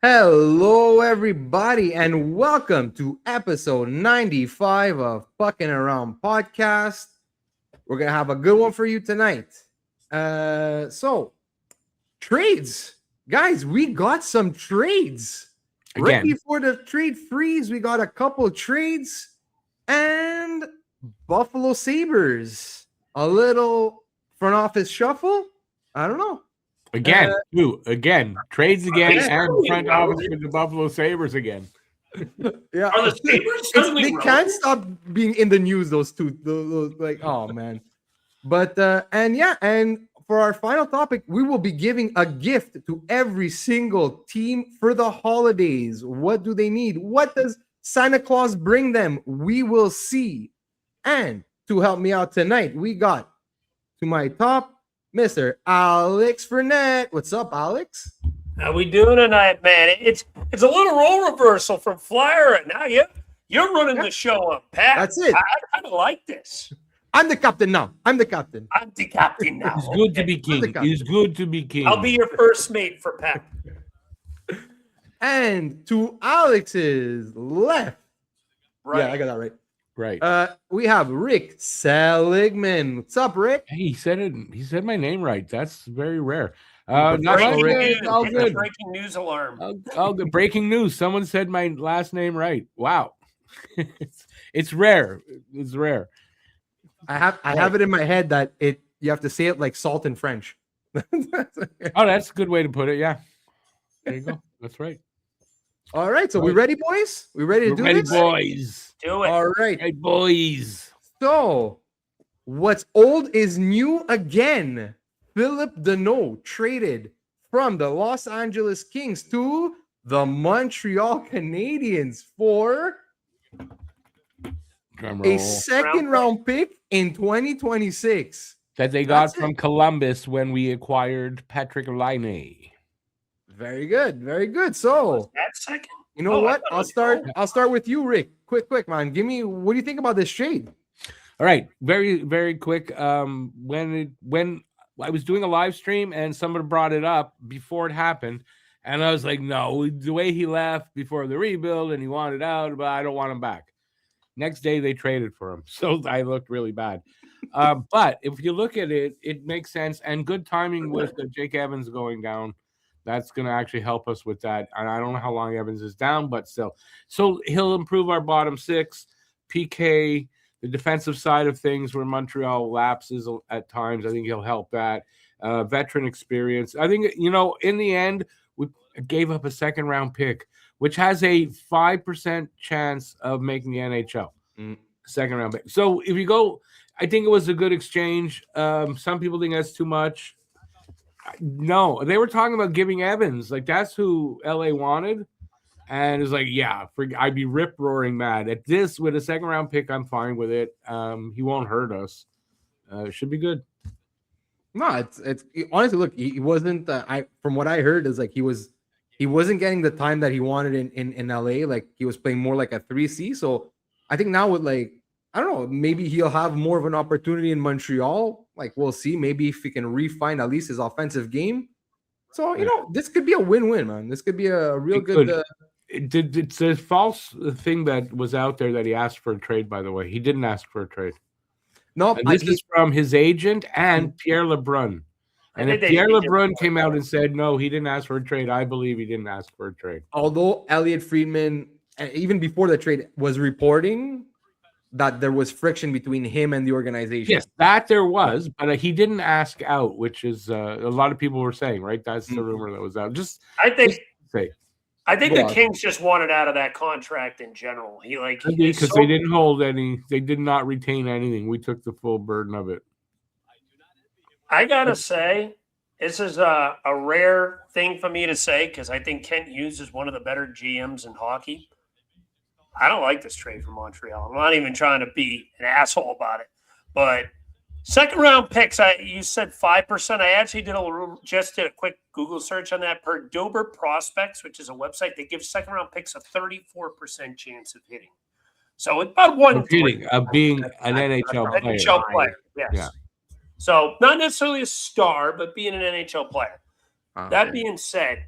Hello, everybody, and welcome to episode 95 of Fucking Around Podcast. We're going to have a good one for you tonight. So, trades. Guys, we got some trades. Right before the trade freeze, we got a couple of trades. And Buffalo Sabres. A little front office shuffle? I don't know. Again, trades again, and front office with the Buffalo Sabres again. Yeah, are the Sabres suddenly they can't stop being in the news. Those two, those, like, oh man. But and for our final topic, we will be giving a gift to every single team for the holidays. What do they need? What does Santa Claus bring them? We will see. And to help me out tonight, we got to my top, Mr. Alex Fournette. What's up, Alex? How we doing tonight, man? It's a little role reversal from Flyer, and now you're running the show up, Pat. That's it. I kind of like this. I'm the captain now. I'm the captain. I'm the captain now. It's good to be king. It's good to be king. I'll be your first mate for Pat. And to Alex's left. Right. Yeah, I got that right. Right. We have Rick Seligman. What's up, Rick? Hey, he said my name right. That's very rare. Breaking news alarm. Breaking news. Someone said my last name right. Wow. It's rare. It's rare. I have it in my head that you have to say it like salt in French. Oh, that's a good way to put it. Yeah. There you go. That's right. All right. So we ready, boys? We ready to do this? Boys. Do it. All right. Hey, boys. So what's old is new again. Philip Deneau traded from the Los Angeles Kings to the Montreal Canadiens for a second round pick in 2026 that they got from Columbus when we acquired Patrick Laine. Very good, very good. So that second, you know what? I'll start with you, Rick. Quick, man. Give me, what do you think about this trade? All right, very, very quick. When I was doing a live stream and somebody brought it up before it happened, and I was like, no, the way he left before the rebuild and he wanted out, but I don't want him back. Next day they traded for him, so I looked really bad. But if you look at it, it makes sense, and good timing with Jake Evans going down. That's going to actually help us with that. And I don't know how long Evans is down, but still. So he'll improve our bottom six. PK, the defensive side of things where Montreal lapses at times, I think he'll help that. Veteran experience. I think, in the end, we gave up a second-round pick, which has a 5% chance of making the NHL. Second-round pick. So if you go, I think it was a good exchange. Some people think that's too much. No, they were talking about giving Evans. Like, that's who LA wanted. And it's like, yeah, I'd be rip-roaring mad. At this, with a second-round pick, I'm fine with it. He won't hurt us. It should be good. No, it's honestly, look, he wasn't, from what I heard, is like he wasn't getting the time that he wanted in LA. Like, he was playing more like a 3C. So I think now with, like, I don't know, maybe he'll have more of an opportunity in Montreal. Like, we'll see. Maybe if he can refine at least his offensive game. So, this could be a win-win, man. This could be a real good. It's a false thing that was out there that he asked for a trade, by the way. He didn't ask for a trade. No, this is from his agent and Pierre LeBrun. And if Pierre LeBrun came out and said, no, he didn't ask for a trade, I believe he didn't ask for a trade. Although Elliot Friedman, even before the trade, was reporting that there was friction between him and the organization. Yes, that there was, but he didn't ask out, which is a lot of people were saying, right? That's the rumor that was out. I think the Kings just wanted out of that contract in general. Because they didn't hold any, they did not retain anything. We took the full burden of it. I gotta say, this is a rare thing for me to say because I think Kent Hughes is one of the better GMs in hockey. I don't like this trade from Montreal. I'm not even trying to be an asshole about it. But second-round picks, you said 5%. I actually did a quick Google search on that. Per Dober Prospects, which is a website that gives second-round picks a 34% chance of hitting. So it's about one of being an NHL player. NHL player, yes. Yeah. So not necessarily a star, but being an NHL player. That being said,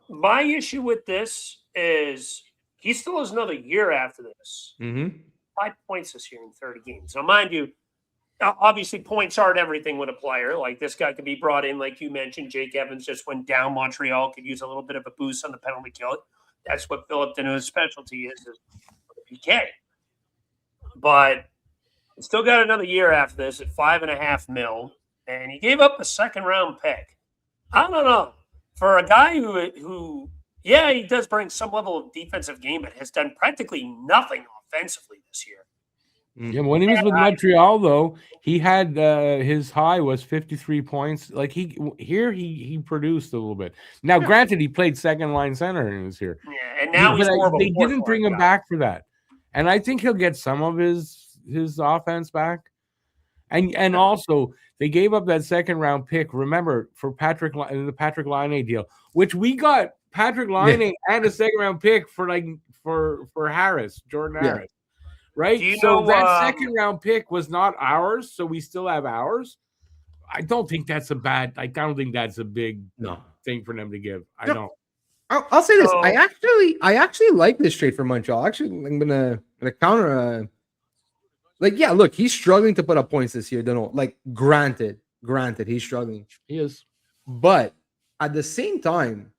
My issue with this is he still has another year after this. 5 points this year in 30 games. Now, mind you, obviously points aren't everything with a player. Like this guy could be brought in, like you mentioned. Jake Evans just went down. Montreal could use a little bit of a boost on the penalty kill. That's what Philip Deneau's specialty is PK. But still got another year after this at $5.5 million, and he gave up a second-round pick. I don't know. For a guy who he does bring some level of defensive game, but has done practically nothing offensively this year. Yeah, when he was with Montreal, though, he had his high was 53 points. Like he produced a little bit. Now, granted, he played second line center and was here. Yeah, and now he's more of a they didn't bring him back for that, and I think he'll get some of his offense back. And also they gave up that second round pick. Remember for the Patrick Laine deal, which we got Patrick Laine and a second round pick for Harris, Jordan Harris. Right? So that second round pick was not ours, so we still have ours. I don't think that's a big thing for them to give. I don't. I'll say this. I actually like this trade for Montreal. Actually, I'm gonna counter. Look, he's struggling to put up points this year. Don't know. Like, granted, he's struggling. He is. But at the same time,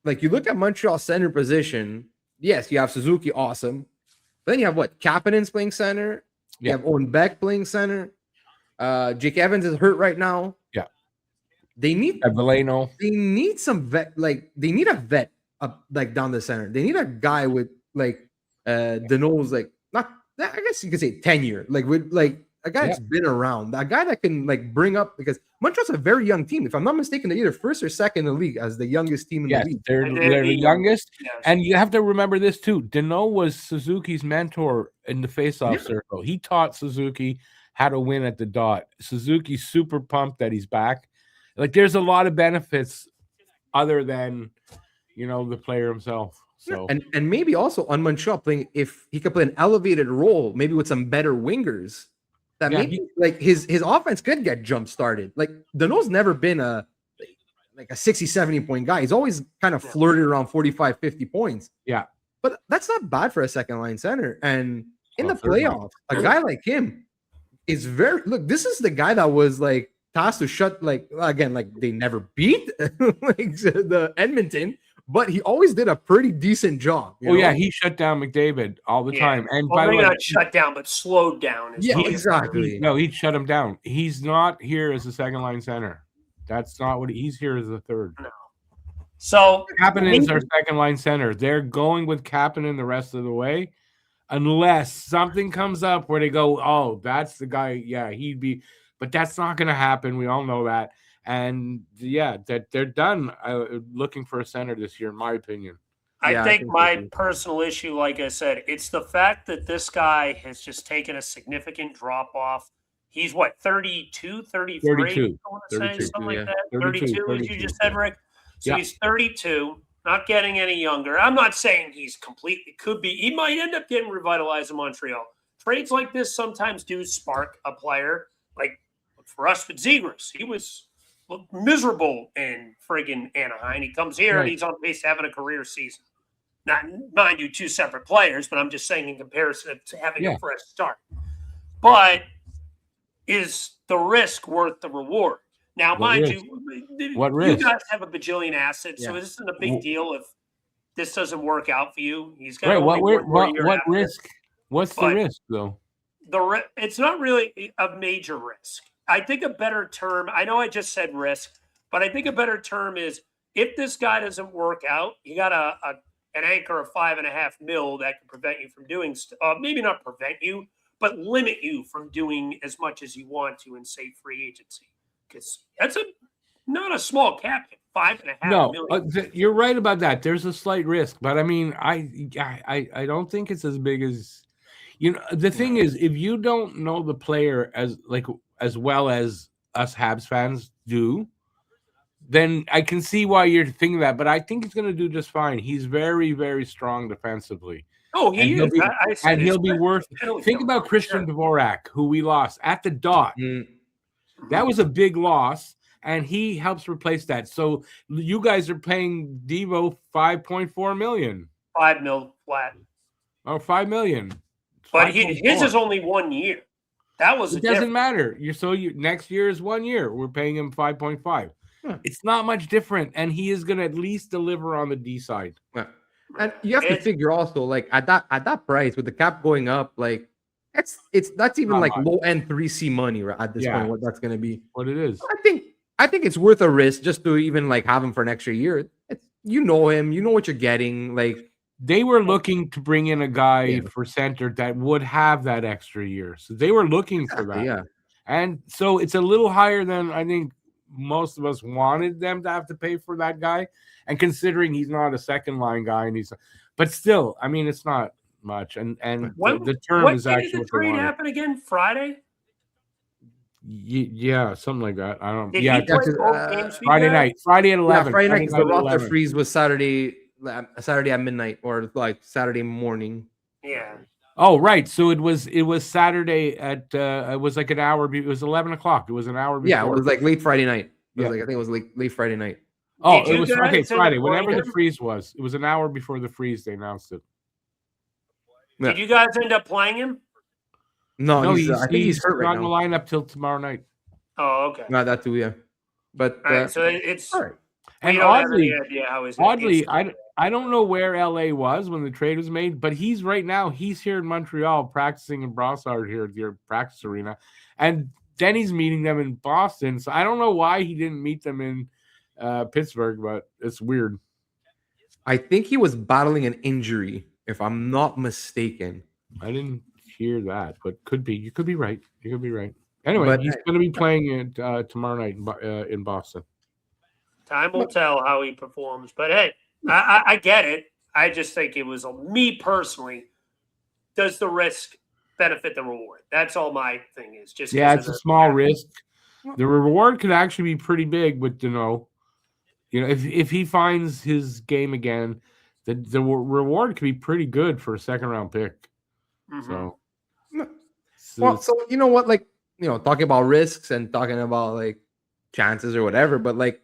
like you look at Montreal center position. Yes, you have Suzuki, awesome. Then you have Kapanen's playing center. You have Owen Beck playing center. Jake Evans is hurt right now. Yeah. They need Valeno. They need some vet. Like they need a vet up down the center. They need a guy with Deneau's not. I guess you could say tenure. With a guy that's been around. A guy that can bring up, because Montreal's a very young team. If I'm not mistaken, they're either first or second in the league as the youngest team in the league. They're the youngest. Yes. And you have to remember this too. Deneau was Suzuki's mentor in the faceoff circle. He taught Suzuki how to win at the dot. Suzuki's super pumped that he's back. There's a lot of benefits other than, the player himself. So and maybe also on Montreal playing, if he could play an elevated role, maybe with some better wingers. That maybe his offense could get jump started. Deneau's never been a 60, 70 point guy. He's always kind of flirted around 45, 50 points. Yeah. But that's not bad for a second line center. And in the playoffs, a guy like him is this is the guy that was tasked to shut, they never beat the Edmonton, but he always did a pretty decent job. He shut down McDavid all the time. And by the way, not shut down, but slowed down. Exactly. No, he shut him down. He's not here as a second line center. That's not what he's here as a third. No. So Kapanen is our second line center. They're going with Kapanen the rest of the way, unless something comes up where they go, "Oh, that's the guy." Yeah, he'd be, but that's not going to happen. We all know that. And that they're done looking for a center this year, in my opinion. I think my personal issue, like I said, it's the fact that this guy has just taken a significant drop off. He's 32, 33? 32. I want to say something like that. 32, as you just said, Rick. So he's 32, not getting any younger. I'm not saying he's completely could be. He might end up getting revitalized in Montreal. Trades like this sometimes do spark a player. Like for us with Zegras, he was miserable in friggin' Anaheim. He comes here and he's on pace to having a career season. Not, mind you, two separate players, but I'm just saying in comparison to having a fresh start. But is the risk worth the reward? Now, mind you, what risk? You guys have a bajillion assets, so this isn't a big deal if this doesn't work out for you. He's got what risk? What's the risk, though? It's not really a major risk. I think a better term, I know I just said risk, but I think a better term is if this guy doesn't work out, you got an anchor of $5.5 million that can prevent you from doing maybe not prevent you, but limit you from doing as much as you want to in, say, free agency. Because that's not a small cap hit, $5.5 million. You're right about that. There's a slight risk, but I mean, I don't think it's as big as the thing is, if you don't know the player as well as us Habs fans do, then I can see why you're thinking that. But I think he's going to do just fine. He's very, very strong defensively. Oh, he is. He'll be worth. Think about Christian Dvorak, who we lost at the dot. That was a big loss. and he helps replace that. So you guys are paying Devo $5.4 million. $5 million flat. Oh, $5 million. But his is only 1 year. That was it doesn't matter. Next year is 1 year. We're paying him 5.5. It's not much different, and he is going to at least deliver on the D side. Yeah. And you have to figure also, like at that price with the cap going up, like that's even like low end 3C money right at this point. What that's going to be, what it is. I think it's worth a risk just to even like have him for an extra year. You know him, you know what you're getting. Like they were looking to bring in a guy for center that would have that extra year, so they were looking for that. Yeah, and so it's a little higher than I think most of us wanted them to have to pay for that guy. And considering he's not a second line guy, but still, I mean, it's not much. And the term is actually did the trade happen again? Friday? Yeah, something like that. I don't. Did Friday night, Friday at 11. Yeah, Friday night because the roster freeze was Saturday at midnight or like Saturday morning. Yeah. Oh, right. So it was Saturday at it was like an hour. It was 11 o'clock. It was an hour before. Yeah, it was like late Friday night. I think it was late Friday night. Oh, it was Friday. Whenever the freeze was, it was an hour before the freeze. They announced it. Yeah. Did you guys end up playing him? No, I think he's hurt right now. Not in the lineup till tomorrow night. Oh, okay. Not that too, yeah. But all right, so it's all right. And oddly, I don't know where LA was when the trade was made, but he's here in Montreal practicing in Brossard here at your practice arena, and then he's meeting them in Boston. So I don't know why he didn't meet them in Pittsburgh, but it's weird. I think he was battling an injury, if I'm not mistaken. I didn't hear that, but could be. You could be right. Anyway, he's going to be playing it tomorrow night in Boston. Time will tell how he performs. But hey, I get it. I just think it was me personally. Does the risk benefit the reward? That's all my thing is. Just it's a small risk. The reward could actually be pretty big with Deneau. If he finds his game again, the reward could be pretty good for a second round pick. Mm-hmm. So you know what, like, talking about risks and talking about like chances or whatever, but like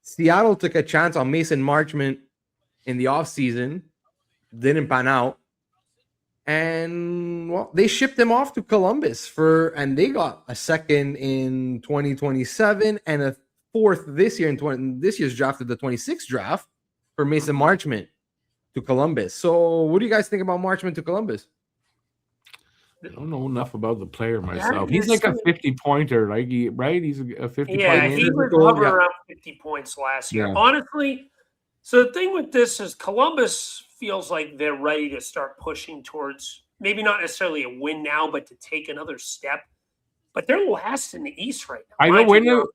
Seattle took a chance on Mason Marchment in the offseason, didn't pan out. And they shipped him off to Columbus and they got a second in 2027 and a fourth this year this year's draft of the 26th draft for Mason Marchment to Columbus. So what do you guys think about Marchment to Columbus? I don't know enough about the player myself. He's like a 50-pointer, right? He's a 50-point. Yeah, he was hovering around 50 points last year. Yeah. Honestly, so the thing with this is Columbus feels like they're ready to start pushing towards maybe not necessarily a win now, but to take another step. But they're last in the East right now. I know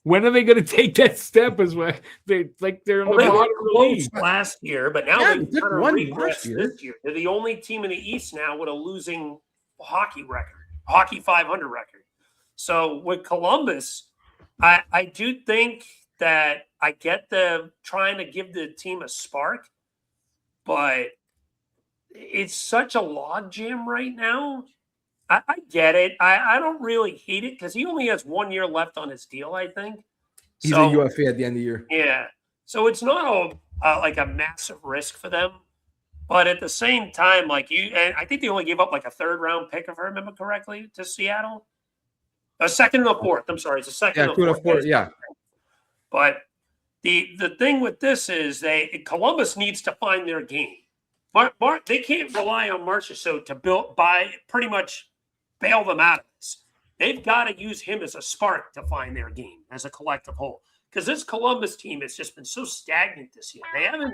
when are they going to take that step? As well, they're in the bottom of the league last year, but now they've kind of regressed this year. They're the only team in the East now with a losing hockey 500 record. So with Columbus, I do think that I get the trying to give the team a spark, but it's such a logjam right now. I get it. I don't really hate it because he only has 1 year left on his deal, I think. He's a UFA at the end of the year. Yeah. So it's not like a massive risk for them. But at the same time, and I think they only gave up like a third round pick, if I remember correctly, to Seattle. A second and a fourth. I'm sorry, it's a second and a fourth. Yeah. But the thing with this is Columbus needs to find their game. They can't rely on Marchessault to pretty much bail them out of this. They've got to use him as a spark to find their game as a collective whole. Because this Columbus team has just been so stagnant this year. They haven't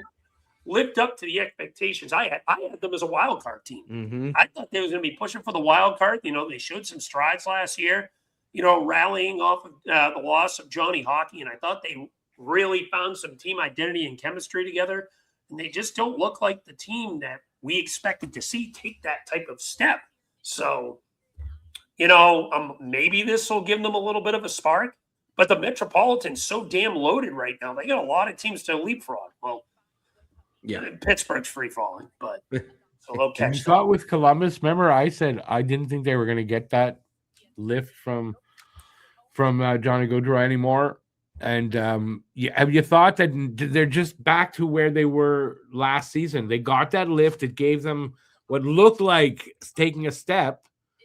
lived up to the expectations. I had them as a wild card team. Mm-hmm. I thought they was going to be pushing for the wild card. They showed some strides last year, rallying off of the loss of Johnny Hockey. And I thought they really found some team identity and chemistry together. And they just don't look like the team that we expected to see take that type of step. So, maybe this will give them a little bit of a spark. But the Metropolitan's so damn loaded right now. They got a lot of teams to leapfrog. Well, yeah, Pittsburgh's free falling, but so they'll catch. You thought with Columbus, remember I said I didn't think they were going to get that lift from Johnny Gaudreau anymore. And have you thought that they're just back to where they were last season? They got that lift. It gave them what looked like taking a step,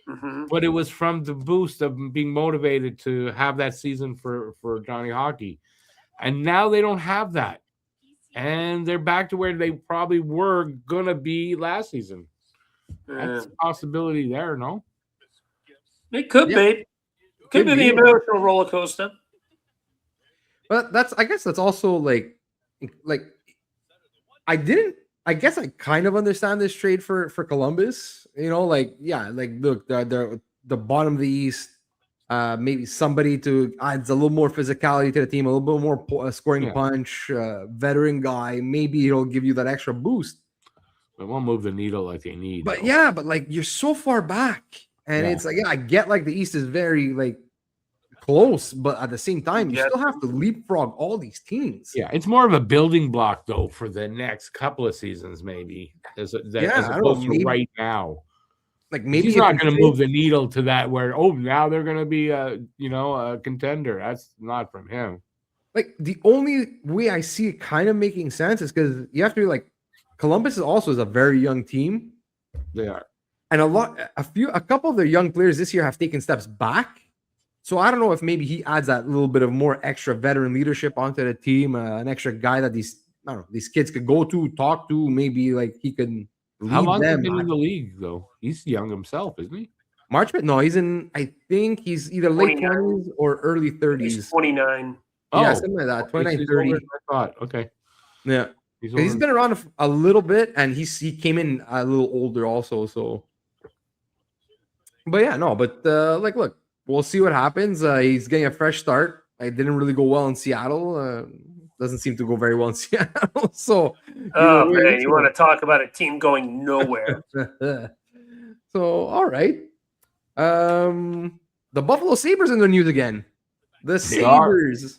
Mm-hmm. but it was from the boost of being motivated to have that season for Johnny Hockey. And now they don't have that. And they're back to where they probably were going to be last season. That's a possibility there, no? It could be. Could be the emotional roller coaster. But I guess that's also like I guess I kind of understand this trade for Columbus. Look, the bottom of the East, maybe somebody to adds a little more physicality to the team, a little bit more scoring punch, veteran guy. Maybe it'll give you that extra boost. It won't move the needle like they need. But like you're so far back, and it's like I get like the East is very like close, but at the same time, you still have to leapfrog all these teams. Yeah, it's more of a building block though for the next couple of seasons, maybe as opposed to right now. Like maybe he's not going to move the needle to that where now they're going to be a contender. That's not from him. Like the only way I see it kind of making sense is because you have to be like Columbus is a very young team. They are, and a couple of their young players this year have taken steps back. So I don't know if maybe he adds that little bit of more extra veteran leadership onto the team, an extra guy that these kids could go to, talk to. Maybe like he can. How long has he been in the league though? He's young himself, isn't he? No, he's in. I think he's either late 20s or early 30s. He's 29. Yeah, something like that. 29, 30. I thought. Okay. Yeah, he's been around a little bit, and he came in a little older also. So, but look. We'll see what happens. He's getting a fresh start. It didn't really go well in Seattle. Doesn't seem to go very well in Seattle. So, man, you want to talk about a team going nowhere? So, all right. The Buffalo Sabres in the news again. The Sabres.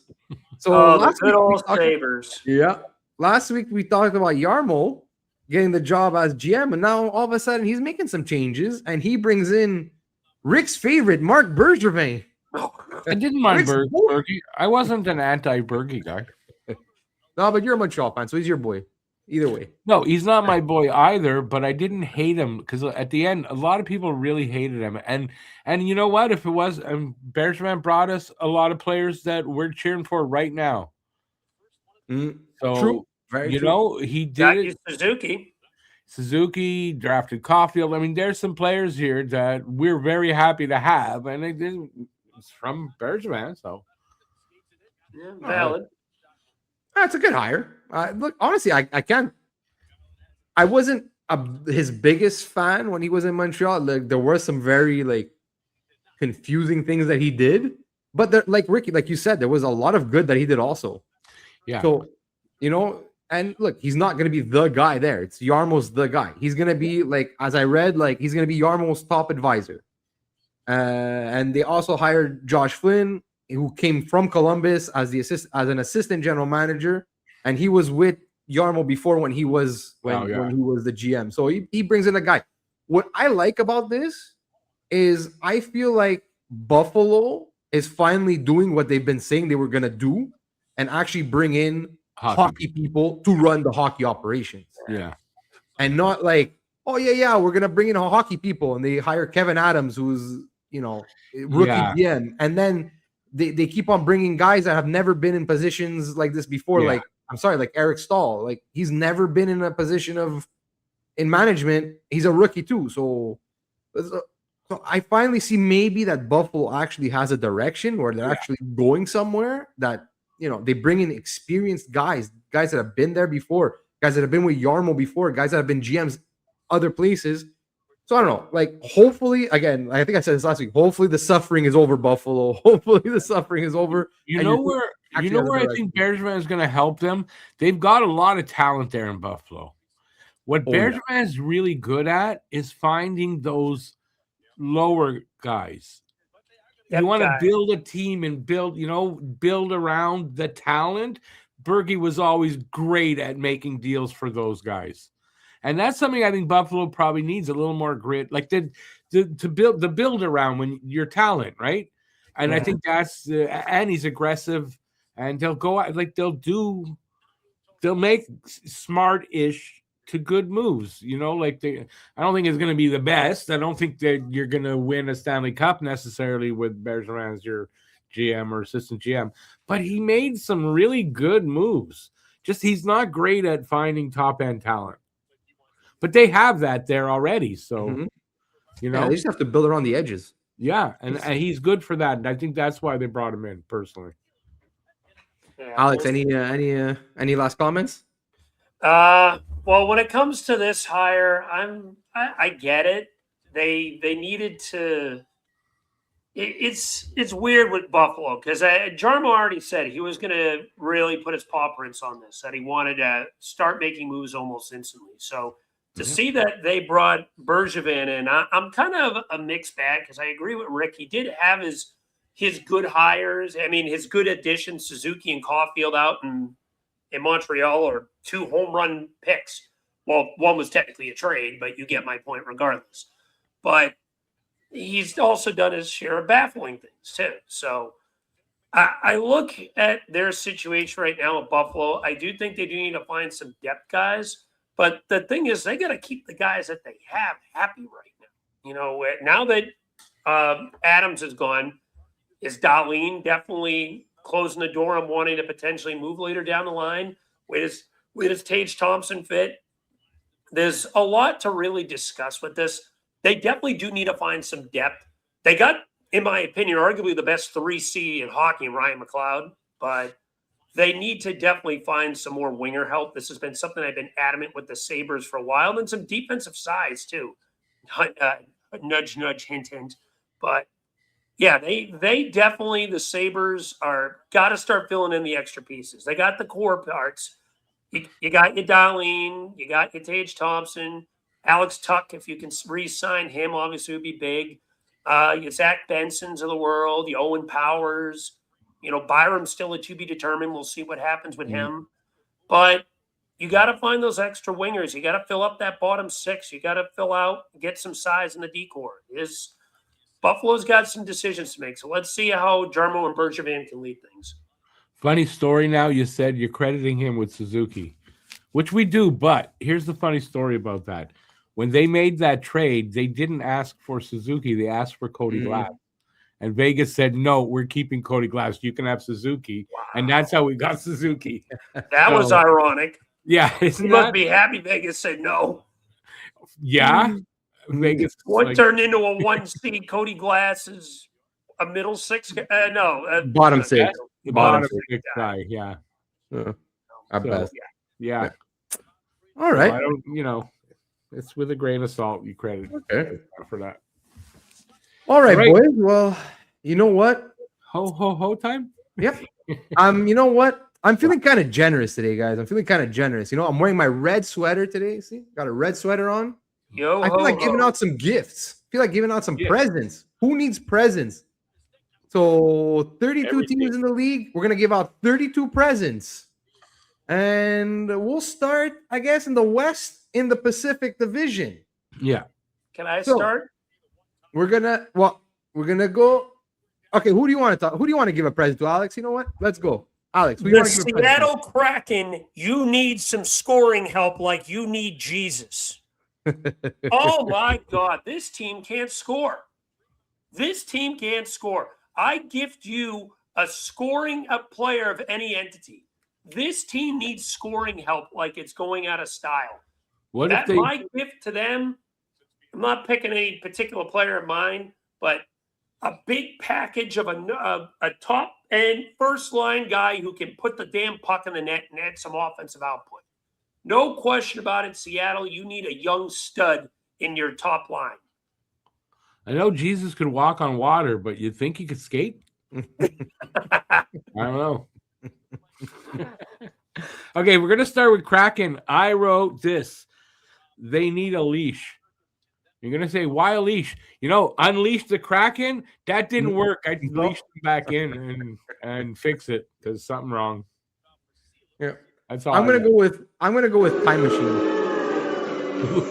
So the good old Sabres. Yeah. Last week we talked about Jarmo getting the job as GM, and now all of a sudden he's making some changes, and he brings in Rick's favorite, Marc Bergevin. I didn't mind Bergie. I wasn't an anti-Bergie guy. No, but you're a Montreal fan, so he's your boy. Either way. No, he's not my boy either, but I didn't hate him because at the end, a lot of people really hated him. And you know what? If it was, Bergevin brought us a lot of players that we're cheering for right now. So, true. Very true. He did it. Suzuki drafted Caulfield. I mean, there's some players here that we're very happy to have, and it's from Bergevin. So, valid. That's a good hire. Look, honestly, I can't. I wasn't his biggest fan when he was in Montreal. Like there were some very confusing things that he did, but like Ricky, like you said, there was a lot of good that he did also. Yeah. So, and look, he's not going to be the guy there. It's Jarmo's the guy. He's going to be as I read, he's going to be Jarmo's top advisor. And they also hired Josh Flynn, who came from Columbus as an assistant general manager, and he was with Jarmo before when he was when he was the GM. So he brings in a guy. What I like about this is I feel like Buffalo is finally doing what they've been saying they were going to do, and actually bring in hockey people to run the hockey operations. Yeah. And not like, oh yeah, we're gonna bring in hockey people, and they hire Kevin Adams, who's rookie GM, and then they keep on bringing guys that have never been in positions like this before. Like Eric Stahl, he's never been in a position in management. He's a rookie too, so I finally see maybe that Buffalo actually has a direction where they're actually going somewhere that. They bring in experienced guys that have been there before, guys that have been with Jarmo before, guys that have been GMs other places. So I don't know. Hopefully, again, I think I said this last week. Hopefully, the suffering is over, Buffalo. Hopefully, the suffering is over. You know where I think Bergevin is going to help them? They've got a lot of talent there in Buffalo. What Bergevin is really good at is finding those lower guys. You want to build a team and build around the talent. Bergie was always great at making deals for those guys. And that's something I think Buffalo probably needs, a little more grit, to build around when your talent, right? And I think that's and he's aggressive and they'll go out like they'll make smart-ish to good moves. Like I don't think it's going to be the best. I don't think that you're going to win a Stanley Cup necessarily with Bergevin as your GM or assistant GM, but he made some really good moves. Just he's not great at finding top-end talent, but they have that there already. So, they just have to build around the edges. Yeah, and he's good for that. And I think that's why they brought him in personally. Yeah, Alex, any last comments? Well, when it comes to this hire, I get it. They needed to. It's weird with Buffalo because Jarmo already said he was going to really put his paw prints on this. That he wanted to start making moves almost instantly. So to see that they brought Bergevin in, I'm kind of a mixed bag because I agree with Rick. He did have his good hires. I mean, his good additions, Suzuki and Caulfield out in Montreal, or 2 home run picks. Well, one was technically a trade, but you get my point regardless. But he's also done his share of baffling things too. So I look at their situation right now at Buffalo. I do think they do need to find some depth guys. But the thing is, they got to keep the guys that they have happy right now. Now that Adams is gone, is Dahlin definitely closing the door on wanting to potentially move later down the line? Where does Tage Thompson fit? There's a lot to really discuss with this. They definitely do need to find some depth. They got, in my opinion, arguably the best 3C in hockey, Ryan McLeod, but they need to definitely find some more winger help. This has been something I've been adamant with the Sabres for a while, and some defensive size too. Nudge, nudge, hint, hint. But yeah, they definitely, the Sabres got to start filling in the extra pieces. They got the core parts. You got your Dahlin, you got your Tage Thompson, Alex Tuck, if you can re-sign him, obviously would be big. Your Zach Bensons of the world, the Owen Powers. Byram's still a to be determined. We'll see what happens with him. But you got to find those extra wingers. You got to fill up that bottom 6. You got to fill out, get some size in the decor. Buffalo's got some decisions to make. So let's see how Jarmo and Bergevin can lead things. Funny story now, you said you're crediting him with Suzuki, which we do. But here's the funny story about that. When they made that trade, they didn't ask for Suzuki. They asked for Cody Glass. And Vegas said, no, we're keeping Cody Glass. You can have Suzuki. Wow. And that's how we got Suzuki. That was ironic. Yeah. You must be happy Vegas said no. Yeah. Vegas. What turned into a 1C? Cody Glass is a middle 6? Bottom 6. Bottom 6 guy. Yeah. At best. Yeah. All right. So I don't, it's with a grain of salt. You credit for that. All right, boys. Well, you know what? Ho time? Yep. You know what? I'm feeling kind of generous today, guys. I'm feeling kind of generous. I'm wearing my red sweater today. See? Got a red sweater on. I feel like giving out some gifts. I feel like giving out some presents. Who needs presents? So 32 teams in the league. We're going to give out 32 presents. And we'll start, I guess, in the West, in the Pacific Division. Yeah. Can I start? We're gonna go. Okay, who do you want to talk? Who do you want to give a present to, Alex? You know what? Let's go, Alex. The Seattle Kraken. You need some scoring help, like you need Jesus. Oh my God, this team can't score. This team can't score. I gift you a player of any entity. This team needs scoring help, like it's going out of style. My gift to them. I'm not picking any particular player of mine, but a big package of a top end first line guy who can put the damn puck in the net and add some offensive output. No question about it, Seattle. You need a young stud in your top line. I know Jesus could walk on water, but you think he could skate? I don't know. Okay, we're going to start with Kraken. I wrote this. They need a leash. You're going to say, why a leash? Unleash the Kraken? That didn't work. I leashed them back in and fix it because something wrong. Yeah. That's all I'm going to go with Time Machine.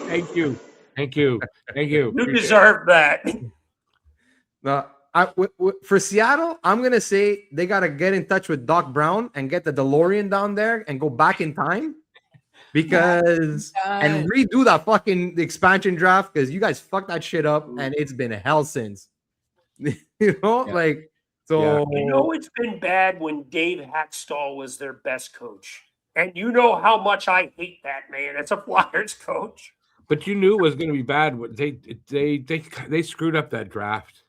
Thank you. You deserve that. For Seattle, I'm gonna say they gotta get in touch with Doc Brown and get the DeLorean down there and go back in time because and redo that fucking expansion draft because you guys fucked that shit up and it's been hell since. Like so. It's been bad when Dave Hackstall was their best coach, and you know how much I hate that man. It's a Flyers coach. But you knew it was going to be bad. They screwed up that draft.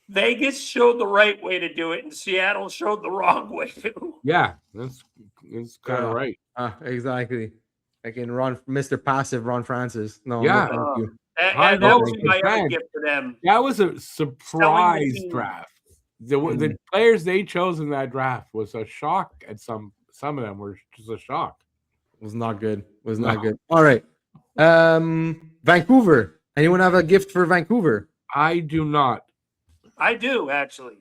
Vegas showed the right way to do it, and Seattle showed the wrong way to. Yeah, that's kind of right. Exactly. Like in Mr. Passive, Ron Francis. No, yeah. No, thank you. And that was my other gift to them. That was a surprise draft. The players they chose in that draft was a shock. At some of them were just a shock. It was not good. Good. All right. Vancouver. Anyone have a gift for Vancouver? I do not. I do, actually.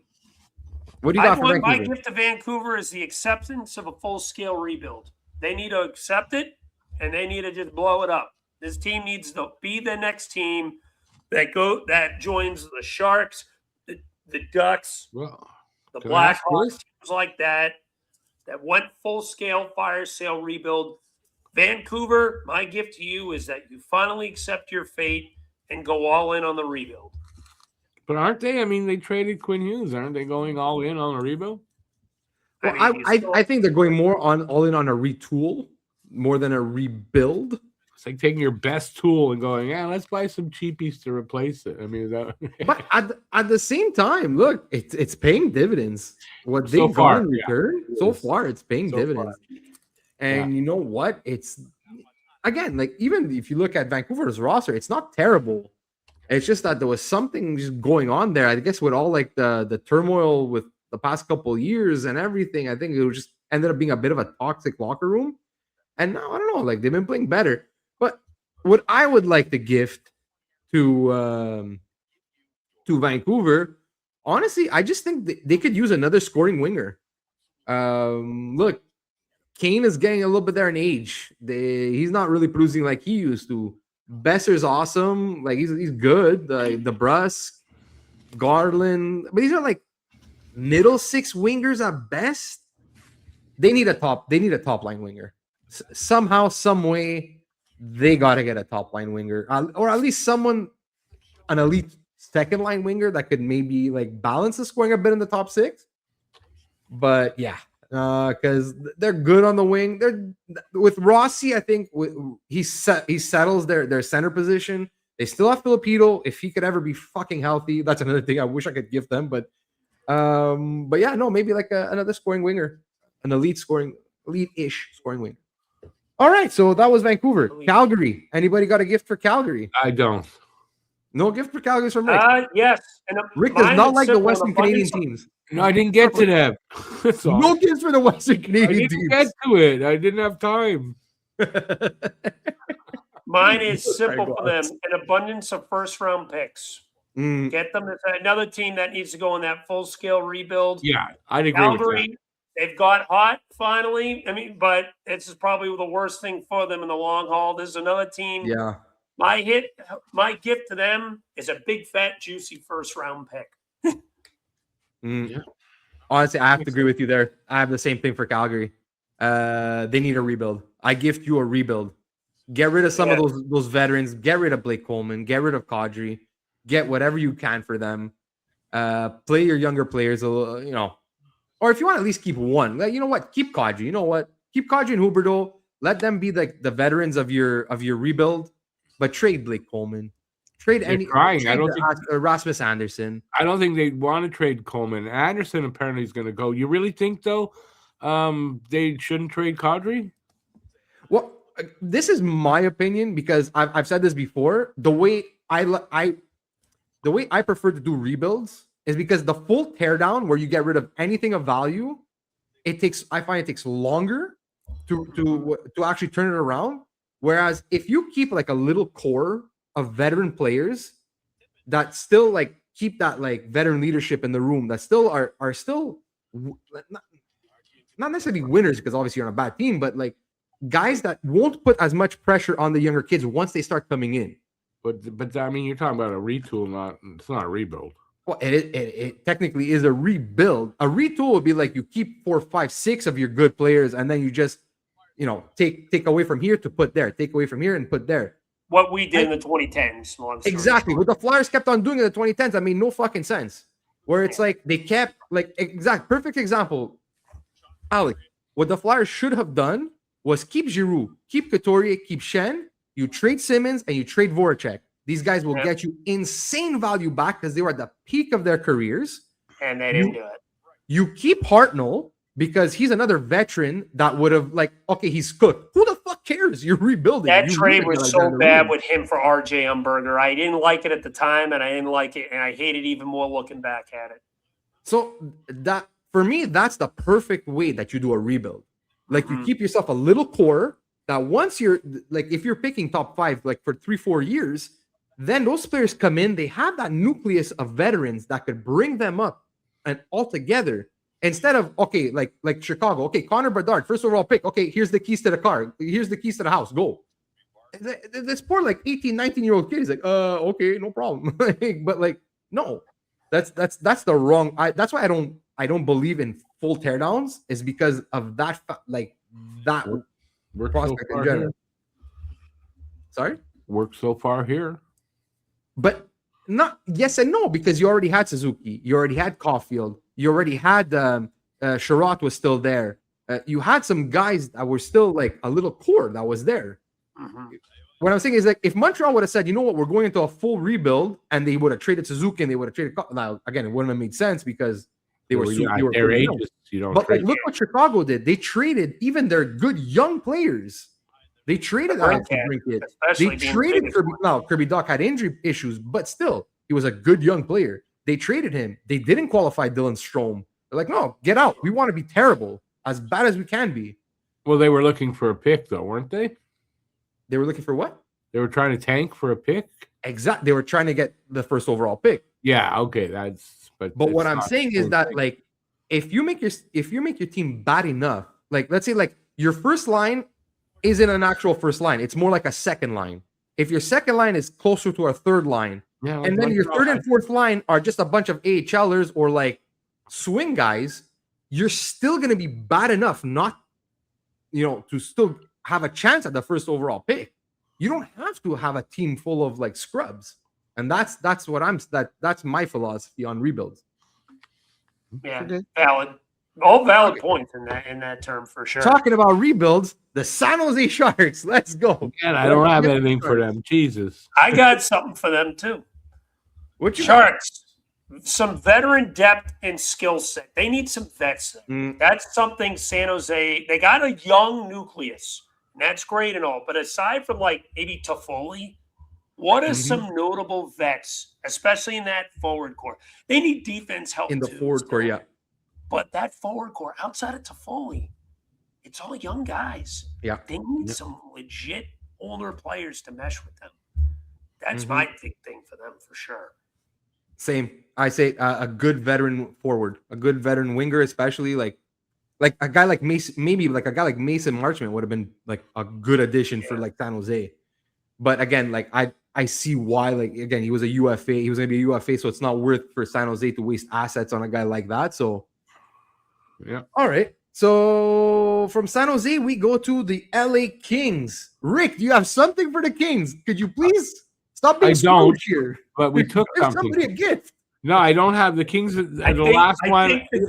What do you got for Vancouver? My gift to Vancouver is the acceptance of a full-scale rebuild. They need to accept it, and they need to just blow it up. This team needs to be the next team that joins the Sharks, the Ducks, the Blackhawks, teams like that went full-scale fire sale rebuild. Vancouver, my gift to you is that you finally accept your fate and go all in on the rebuild. But aren't they? I mean, they traded Quinn Hughes. Aren't they going all in on a rebuild? Well, I think they're going all in on a retool more than a rebuild. It's like taking your best tool and going, let's buy some cheapies to replace it. I mean, but at the same time, look, it's paying dividends. What they've got in return so far, it's paying dividends. And you know what? It's again, like even if you look at Vancouver's roster, it's not terrible. It's just that there was something just going on there. I guess with all like the turmoil with the past couple of years and everything, I think it was just ended up being a bit of a toxic locker room. And now I don't know, like they've been playing better. But what I would like to gift to Vancouver, honestly, I just think they could use another scoring winger. Look, Kane is getting a little bit there in age. He's not really producing like he used to. Besser's awesome. Like he's good. The Brusque, Garland, but these are like middle six wingers at best. They need a top line winger. Somehow, some way, they gotta get a top line winger, or at least an elite second line winger that could maybe like balance the scoring a bit in the top six. But yeah. Because they're good on the wing. They're with Rossi. I think he settles their center position. They still have Filipino. If he could ever be fucking healthy, that's another thing I wish I could give them. But yeah, no, maybe like another scoring winger, an elite-ish scoring winger. All right, so that was Vancouver. Calgary. Anybody got a gift for Calgary? I don't. No gift for Calgary from Rick. Yes, and Rick does not like the Western Canadian teams. No, I didn't get to them. No gifts for the Western Canadian teams. I didn't get to it. I didn't have time. Mine is simple for them: an abundance of first-round picks. Get them another team that needs to go in that full-scale rebuild. Yeah, I'd agree Calgary, with that. They've got hot finally. I mean, but it's probably the worst thing for them in the long haul. There's another team. Yeah. My gift to them is a big, fat, juicy first-round pick. Yeah. Honestly, I have to agree with you there. I have the same thing for Calgary. They need a rebuild. I gift you a rebuild. Get rid of some of those veterans. Get rid of Blake Coleman. Get rid of Kadri. Get whatever you can for them. Play your younger players a little, or if you want to at least keep one. Like, you know what? Keep Kadri. You know what? Keep Kadri and Huberdeau. Let them be like the veterans of your rebuild. But trade Blake Coleman. Trade Rasmus Anderson. I don't think they want to trade Coleman. Anderson apparently is going to go. You really think though they shouldn't trade Kadri? Well, this is my opinion because I've said this before. The way I prefer to do rebuilds is because the full teardown where you get rid of anything of value, I find it takes longer to actually turn it around. Whereas if you keep like a little core of veteran players that still like keep that like veteran leadership in the room, that still are still not necessarily winners because obviously you're on a bad team, but like guys that won't put as much pressure on the younger kids once they start coming in. But I mean, you're talking about a retool, it's not a rebuild. Well, it technically is a rebuild. A retool would be like you keep 4, 5, 6 of your good players, and then you just, take away from here to put there, take away from here and put there. What we did in the 2010s. Exactly. What the Flyers kept on doing in the 2010s, I mean, no fucking sense. Where it's like they kept, like, perfect example, Alex. What the Flyers should have done was keep Giroux, keep Couturier, keep Shen. You trade Simmons and you trade Voracek. These guys will get you insane value back because they were at the peak of their careers. And they didn't do it. You keep Hartnell because he's another veteran that would have, like, okay, he's cooked. Who the fuck cares? You're rebuilding. That trade was so bad with him for RJ Umberger. I didn't like it at the time, and I didn't like it, and I hate it even more looking back at it. So that, for me, that's the perfect way that you do a rebuild. Like, you keep yourself a little core that once you're, like, if you're picking top 5, like, for 3-4 years, then those players come in, they have that nucleus of veterans that could bring them up and all together. Instead of, okay, like Chicago, okay, Connor Bedard, first overall pick. Okay, here's the keys to the car. Here's the keys to the house. Go. This poor, like, 18, 19-year-old kid is like, okay, no problem. But, like, no, that's the wrong. That's why I don't believe in full teardowns, is because of that, like, that prospect in general. Sorry? Worked so far here. But not yes and no, because you already had Suzuki, you already had Caulfield, you already had Sherratt was still there. You had some guys that were still, like, a little core that was there. What I'm saying is, like, if Montreal would have said, you know what, we're going into a full rebuild, and they would have traded Suzuki and they would have traded now, again, it wouldn't have made sense because they were their ages. But, like, look what Chicago did. They traded even their good young players. They traded Alex DeBrincat. They traded Kirby. Now, Kirby Dach had injury issues, but still, he was a good young player. They traded him. They didn't qualify Dylan Strome. They're like, no, get out. We want to be terrible, as bad as we can be. Well, they were looking for a pick, though, weren't they? They were looking for what? They were trying to tank for a pick? Exactly. They were trying to get the first overall pick. Yeah, okay. But what I'm saying is that, like, if you make your team bad enough, like, let's say, like, your first line isn't an actual first line. It's more like a second line. If your second line is closer to a third line, and then your third and fourth line are just a bunch of AHLers or, like, swing guys, you're still going to be bad enough not, to still have a chance at the first overall pick. You don't have to have a team full of, like, scrubs. And that's my philosophy on rebuilds. Yeah, valid. All valid points in that term for sure. Talking about rebuilds, the San Jose Sharks. Let's go. Man, I don't have anything for them. Jesus. I got something for them too. What you Sharks? Some veteran depth and skill set. They need some vets. That's something San Jose. They got a young nucleus, and that's great and all. But aside from, like, maybe Toffoli, what are some notable vets, especially in that forward core? They need defense help in the forward core, yeah. But that forward core, outside of Toffoli, it's all young guys. Yeah. They need some legit older players to mesh with them. That's my big thing for them for sure. Same. I say a good veteran forward, a good veteran winger, especially like a guy like Mason, maybe like a guy like Mason Marchment would have been, like, a good addition for, like, San Jose. But again, like, I see why, like, again, he was a UFA. He was going to be a UFA, so it's not worth for San Jose to waste assets on a guy like that. So, yeah. All right. So from San Jose, we go to the LA Kings. Rick, do you have something for the Kings? Could you please stop being Scrooge here? But we took something. Somebody a gift. No, I don't have the Kings.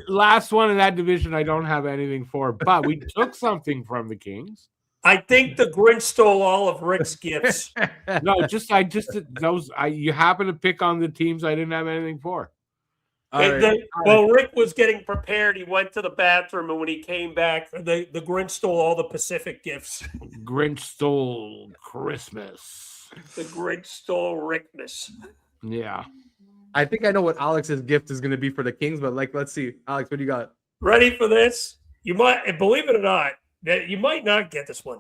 Last one in that division, I don't have anything for. But we took something from the Kings. I think the Grinch stole all of Rick's gifts. No, you happen to pick on the teams I didn't have anything for. Well, Rick was getting prepared. He went to the bathroom, and when he came back, the Grinch stole all the Pacific gifts. Grinch stole Christmas. The Grinch stole Rickmas. Yeah. I think I know what Alex's gift is going to be for the Kings, but, like, let's see. Alex, what do you got? Ready for this? You might, believe it or not, you might not get this one.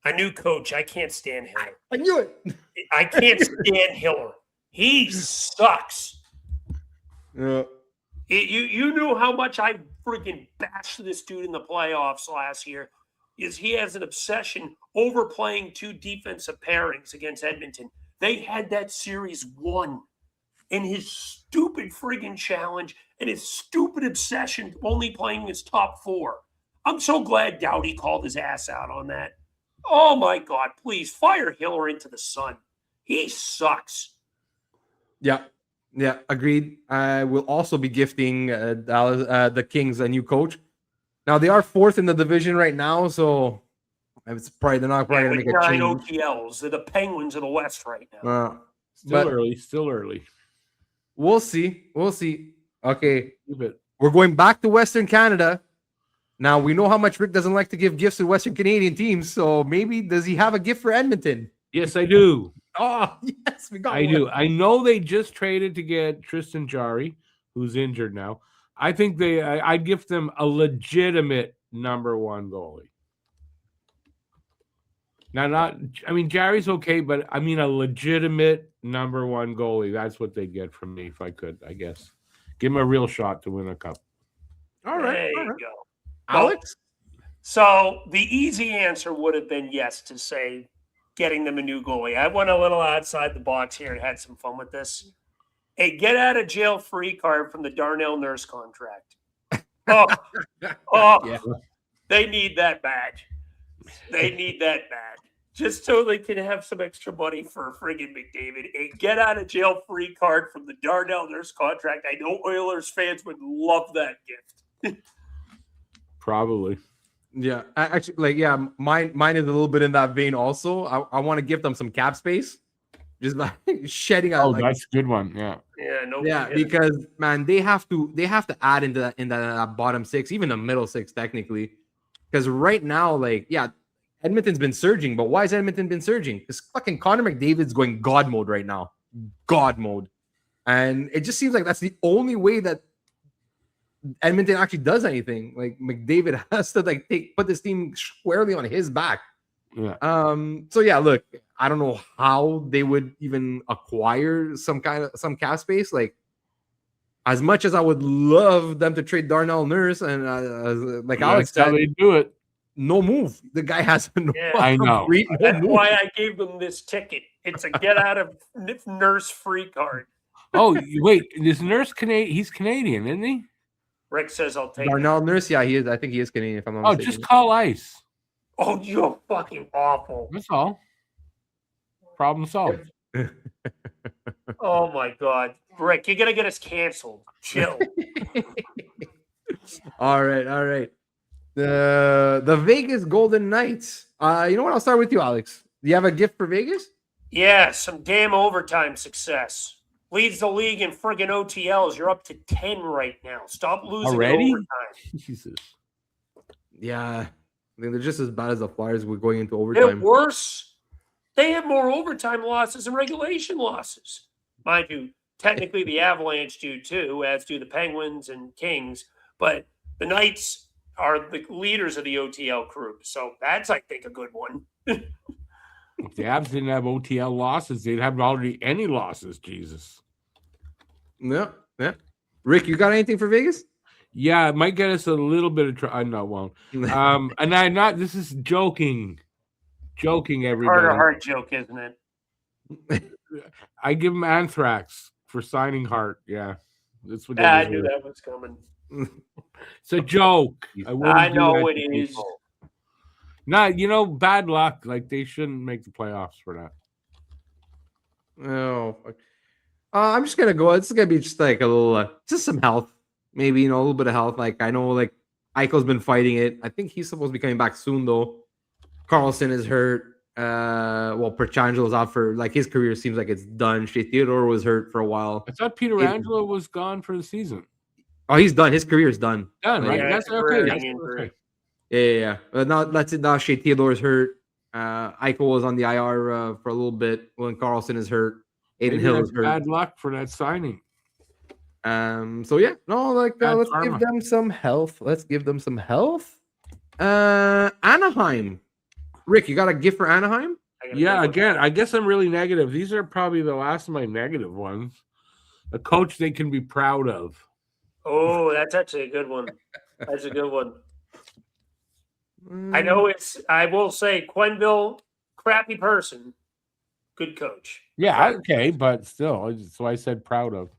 A new coach. I can't stand Hiller. I knew it. I can't stand Hiller. He sucks. Yeah. You knew how much I freaking bashed this dude in the playoffs last year. He has an obsession overplaying two defensive pairings against Edmonton. They had that series won. and his stupid friggin' challenge and his stupid obsession only playing his top 4. I'm so glad Doughty called his ass out on that. Oh my God, please fire Hiller into the sun. He sucks. Yeah, agreed. I will also be gifting the Kings a new coach. Now they are 4th in the division right now, so it's probably they're not probably With gonna make a 9 change. OTLs. They're the Penguins of the West right now. Still early. We'll see. Okay, Keep it. we're going back to Western Canada. Now we know how much Rick doesn't like to give gifts to Western Canadian teams, so maybe does he have a gift for Edmonton? Yes, I do. Oh, yes, we got I one. do. I know they just traded to get Tristan Jarry, who's injured now. I think I'd give them a legitimate number 1 goalie. Now, Jarry's okay, but I mean a legitimate number 1 goalie. That's what they get from me if I could, I guess. Give him a real shot to win a cup. All right. There you go. Alex? So the easy answer would have been yes to say getting them a new goalie. I went a little outside the box here and had some fun with this. A get out of jail free card from the Darnell Nurse contract. Yeah. They need that badge. Just so they can have some extra money for friggin' McDavid. A get out of jail free card from the Darnell Nurse contract. I know Oilers fans would love that gift. Probably. Yeah, mine is a little bit in that vein. Also, I want to give them some cap space, just by shedding out. That's a good one. Yeah, because man, they have to add into that bottom 6, even the middle 6 technically, because right now, Edmonton's been surging, but why has Edmonton been surging? Because fucking Connor McDavid's going God mode right now, and it just seems like that's the only way that Edmonton actually does anything. Like McDavid has to put this team squarely on his back. Yeah. So yeah, look, I don't know how they would even acquire some cap space. Like, as much as I would love them to trade Darnell Nurse, and Alex said, how they do it. No move. The guy has no. Yeah, I know. That's why I gave them this ticket. It's a get out of Nurse free card. Oh wait, this Nurse he's Canadian, isn't he? Rick says I'll take Darnell Nurse. Yeah, he is. I think he is Canadian. If I'm not mistaken. Just call ice. Oh, you're fucking awful. That's all. Problem solved. Oh my God, Rick, you're gonna get us canceled. Chill. All right. The Vegas Golden Knights. You know what? I'll start with you, Alex. Do you have a gift for Vegas? Yeah, some damn overtime success. Leads the league in friggin' OTLs. You're up to 10 right now. Stop losing already. overtime. Jesus. Yeah, I think they're just as bad as the Flyers. We're going into overtime. They're worse. They have more overtime losses than regulation losses. Mind you, technically the Avalanche do too, as do the Penguins and Kings. But the Knights are the leaders of the OTL group. So that's, I think, a good one. If the Avs didn't have OTL losses, they'd have already any losses. Jesus. Yeah. Rick, you got anything for Vegas? Yeah, it might get us a little bit of trouble. No, it won't. And I'm not. This is joking, everybody. Heart joke, isn't it? I give him Anthrax for signing Hart. Yeah, that's what. I knew that was coming. It's a joke. I know it is. Nah, bad luck. Like, they shouldn't make the playoffs for that. Oh, I'm just gonna go. It's gonna be just like a little, just some health, maybe a little bit of health. Like, I know, like, Eichel's been fighting it. I think he's supposed to be coming back soon, though. Carlson is hurt. Pietrangelo is out for, like, his career seems like it's done. Shea Theodore was hurt for a while. I thought Pietrangelo was gone for the season. Oh, he's done. His career is done. Done, right? Yeah, That's okay. That's okay. Yeah. Now that's it. Now Shea Theodore is hurt. Eichel was on the IR for a little bit when Carlson is hurt. Aiden Hill is hurt. Bad luck for that signing. So yeah, no, let's give them some health. Anaheim. Rick, you got a gift for Anaheim? Yeah, again, I guess I'm really negative. These are probably the last of my negative ones. A coach they can be proud of. Oh, that's actually a good one. That's a good one. I know I will say, Quenneville, crappy person, Good coach. Yeah, okay, but still, so I said proud of.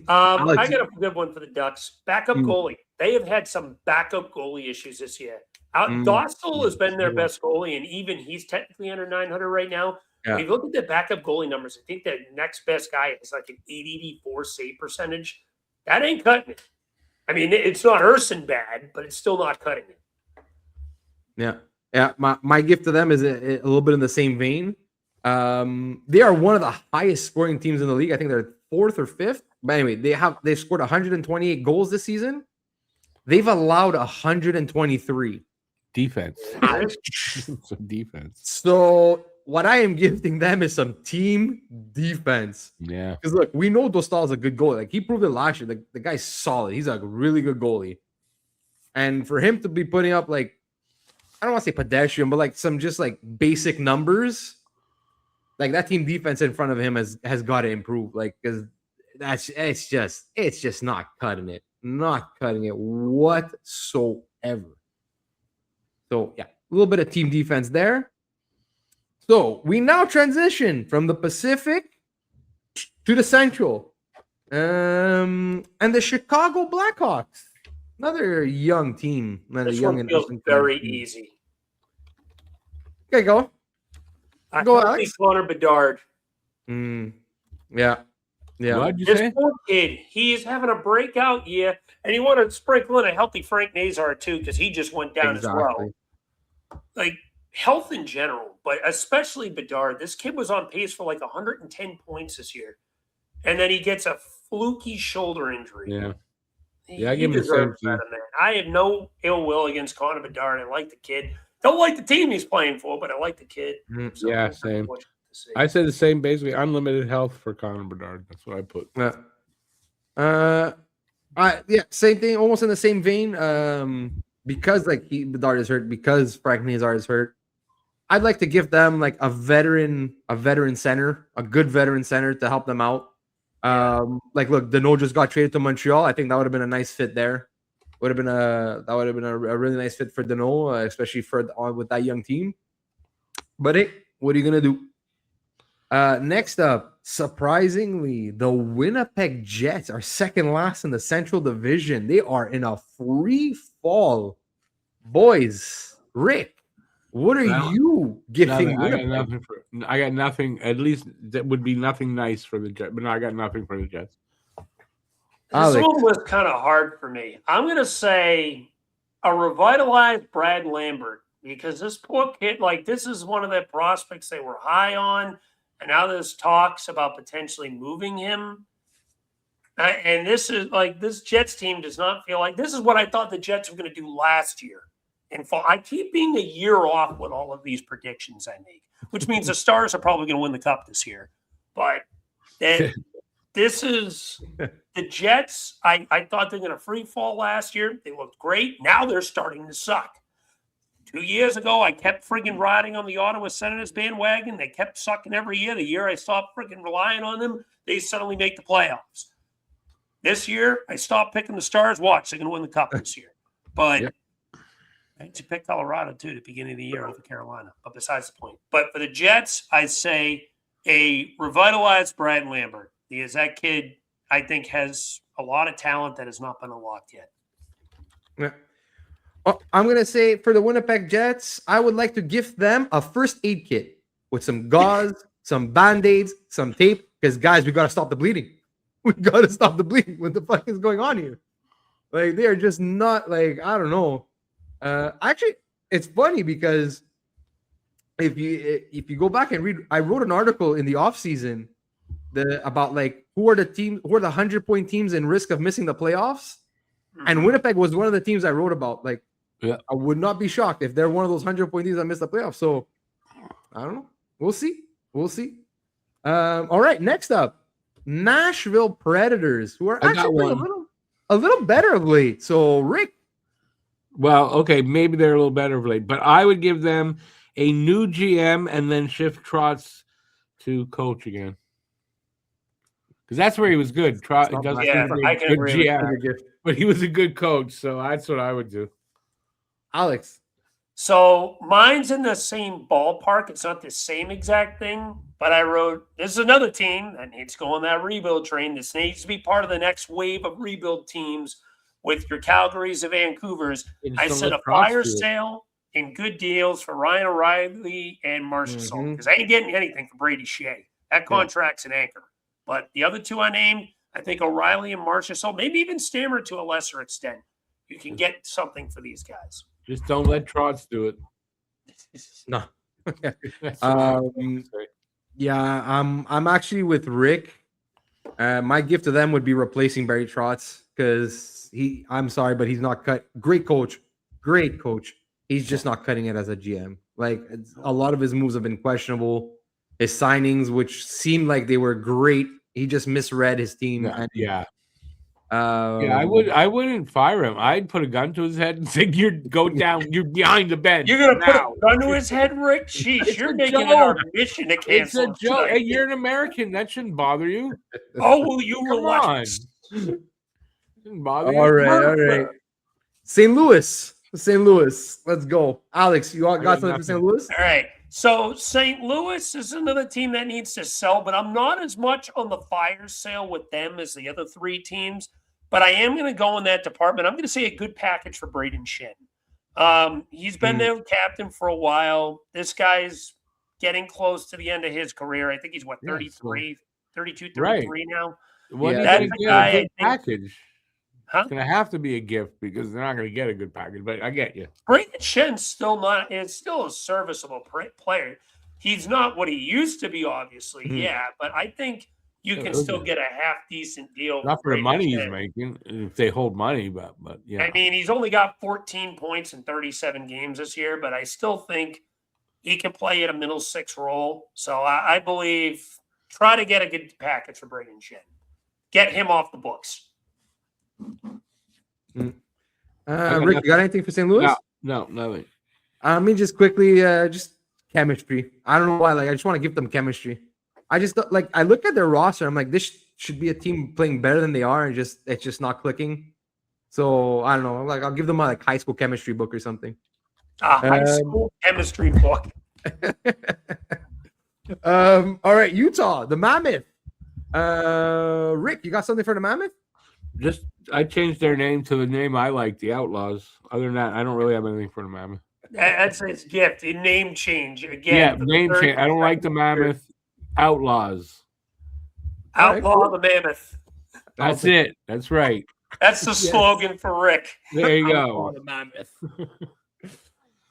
I got a good one for the Ducks. Backup Mm. goalie. They have had some backup goalie issues this year. Dostal has been their best goalie, and even he's technically under 900 right now. Yeah. When you look at the backup goalie numbers, I think the next best guy is like an 884 save percentage. That ain't cutting it. I mean, it's not Urson bad, but it's still not cutting it. Yeah. Yeah. My gift to them is a little bit in the same vein. They are one of the highest scoring teams in the league. I think they're 4th or 5th. But anyway, they've scored 128 goals this season. They've allowed 123. Defense. Some defense. So what I am gifting them is some team defense. Yeah. Because look, we know Dostal is a good goalie. Like he proved it last year. The guy's solid. He's a really good goalie. And for him to be putting up like, I don't want to say pedestrian, but like some just like basic numbers, like that team defense in front of him has got to improve. Like because it's just not cutting it. Not cutting it whatsoever. So yeah, a little bit of team defense there. So we now transition from the Pacific to the Central. And the Chicago Blackhawks. Another young team. This one feels very easy. Okay, go. Go, Alex. Connor Bedard. Yeah. Yeah. What'd you This say? poor kid, he's having a breakout year, and you want to sprinkle in a healthy Frank Nazar too, because he just went down as well. Like health in general, but especially Bedard. This kid was on pace for like 110 points this year, and then he gets a fluky shoulder injury. Yeah. I give him the same thing. I have no ill will against Connor Bedard. I like the kid. Don't like the team he's playing for, but I like the kid. So yeah, same. I said the same, basically. Unlimited health for Connor Bedard. That's what I put. Yeah, same thing, almost in the same vein. Because like Bedard is hurt, because Frank Nazar is hurt, I'd like to give them like a veteran center, a good veteran center to help them out. Like look, Danault just got traded to Montreal. I think that would have been a nice fit there. Would have been a really nice fit for Danault, especially with that young team. But hey, what are you gonna do? Next up, surprisingly, the Winnipeg Jets are second last in the Central Division. They are in a free fall. Boys, Rick, what are you gifting? I got nothing. At least that would be nothing nice for the Jets. But no, I got nothing for the Jets. This one was kind of hard for me. I'm going to say a revitalized Brad Lambert, because this poor kid, like this is one of the prospects they were high on. And now there's talks about potentially moving him. And this is like this Jets team does not feel like this is what I thought the Jets were going to do last year. And I keep being a year off with all of these predictions I make, which means the Stars are probably going to win the Cup this year. But this is the Jets. I thought they're going to free fall last year. They looked great. Now they're starting to suck. 2 years ago, I kept friggin' riding on the Ottawa Senators bandwagon. They kept sucking every year. The year I stopped friggin' relying on them, they suddenly make the playoffs. This year, I stopped picking the Stars. Watch, they're going to win the Cup this year. But I had to pick Colorado, too, at the beginning of the year over Carolina. But besides the point. But for the Jets, I'd say a revitalized Brad Lambert. Because that kid, I think, has a lot of talent that has not been unlocked yet. Yeah. I'm going to say for the Winnipeg Jets, I would like to gift them a first aid kit with some gauze, some Band-Aids, some tape. Because, guys, we got to stop the bleeding. We got to stop the bleeding. What the fuck is going on here? Like, they are just not, like, I don't know. Actually, it's funny because if you go back and read, I wrote an article in the offseason about, like, who are the 100-point teams in risk of missing the playoffs. And Winnipeg was one of the teams I wrote about. Like, I would not be shocked if they're one of those 100-point teams that missed the playoffs. So, I don't know. We'll see. All right, next up, Nashville Predators, who are actually a little better of late. So, Rick. Well, okay, maybe they're a little better of late, but I would give them a new GM and then shift Trotz to coach again. Because that's where he was good. I can agree. GM, but he was a good coach, so that's what I would do. Alex. So mine's in the same ballpark. It's not the same exact thing, but I wrote, this is another team that needs to go on that rebuild train. This needs to be part of the next wave of rebuild teams with your Calgarys and Vancouvers. I said a fire sale and good deals for Ryan O'Reilly and Marchessault because I ain't getting anything for Brady Shea. That contract's an anchor. But the other two I named, I think O'Reilly and Marchessault, maybe even Stammer to a lesser extent. You can get something for these guys. Just don't let Trotz do it. No. Yeah, I'm actually with Rick. My gift to them would be replacing Barry Trotz because I'm sorry, but he's not cut. Great coach. He's just not cutting it as a GM. Like a lot of his moves have been questionable. His signings, which seemed like they were great, he just misread his team. I wouldn't fire him. I'd put a gun to his head and say, "You're behind the bench. You're gonna put a gun to his head, Rick? Sheesh, you're making it our mission to cancel. It's a joke. Hey, you're an American. That shouldn't bother you. Oh, well, you relax. Shouldn't bother you. All right. St. Louis. Let's go. Alex, you got something for St. Louis? All right. So St. Louis is another team that needs to sell, but I'm not as much on the fire sale with them as the other three teams. But I am going to go in that department. I'm going to say a good package for Braden Shen. He's been their captain for a while. This guy's getting close to the end of his career. I think he's, 33, 32, 33 now. What that's a guy, package. It's going to have to be a gift because they're not going to get a good package, but I get you. Braden Shen's still a serviceable player. He's not what he used to be, obviously, but I think you can still get a half-decent deal. Not for the money he's making, if they hold money, but yeah. I mean, he's only got 14 points in 37 games this year, but I still think he can play at a middle six role. So I believe try to get a good package for Braden Shen. Get him off the books. Rick, you got anything for St. Louis? No, nothing. I mean, just quickly, just chemistry. I don't know why. I just want to give them chemistry. I just I look at their roster. I'm like, this should be a team playing better than they are, and it's just not clicking. So I don't know. I'll give them a high school chemistry book or something. High school chemistry book. All right, Utah, the Mammoth. Rick, you got something for the Mammoth? I changed their name to the name I like, the Outlaws. Other than that, I don't really have anything for the Mammoth. That's his gift. A name change again. Yeah, name change. I don't like the Mammoth. Outlaws. Outlaw the Mammoth. That's it. That's right. That's the slogan for Rick. There you go. The Mammoth.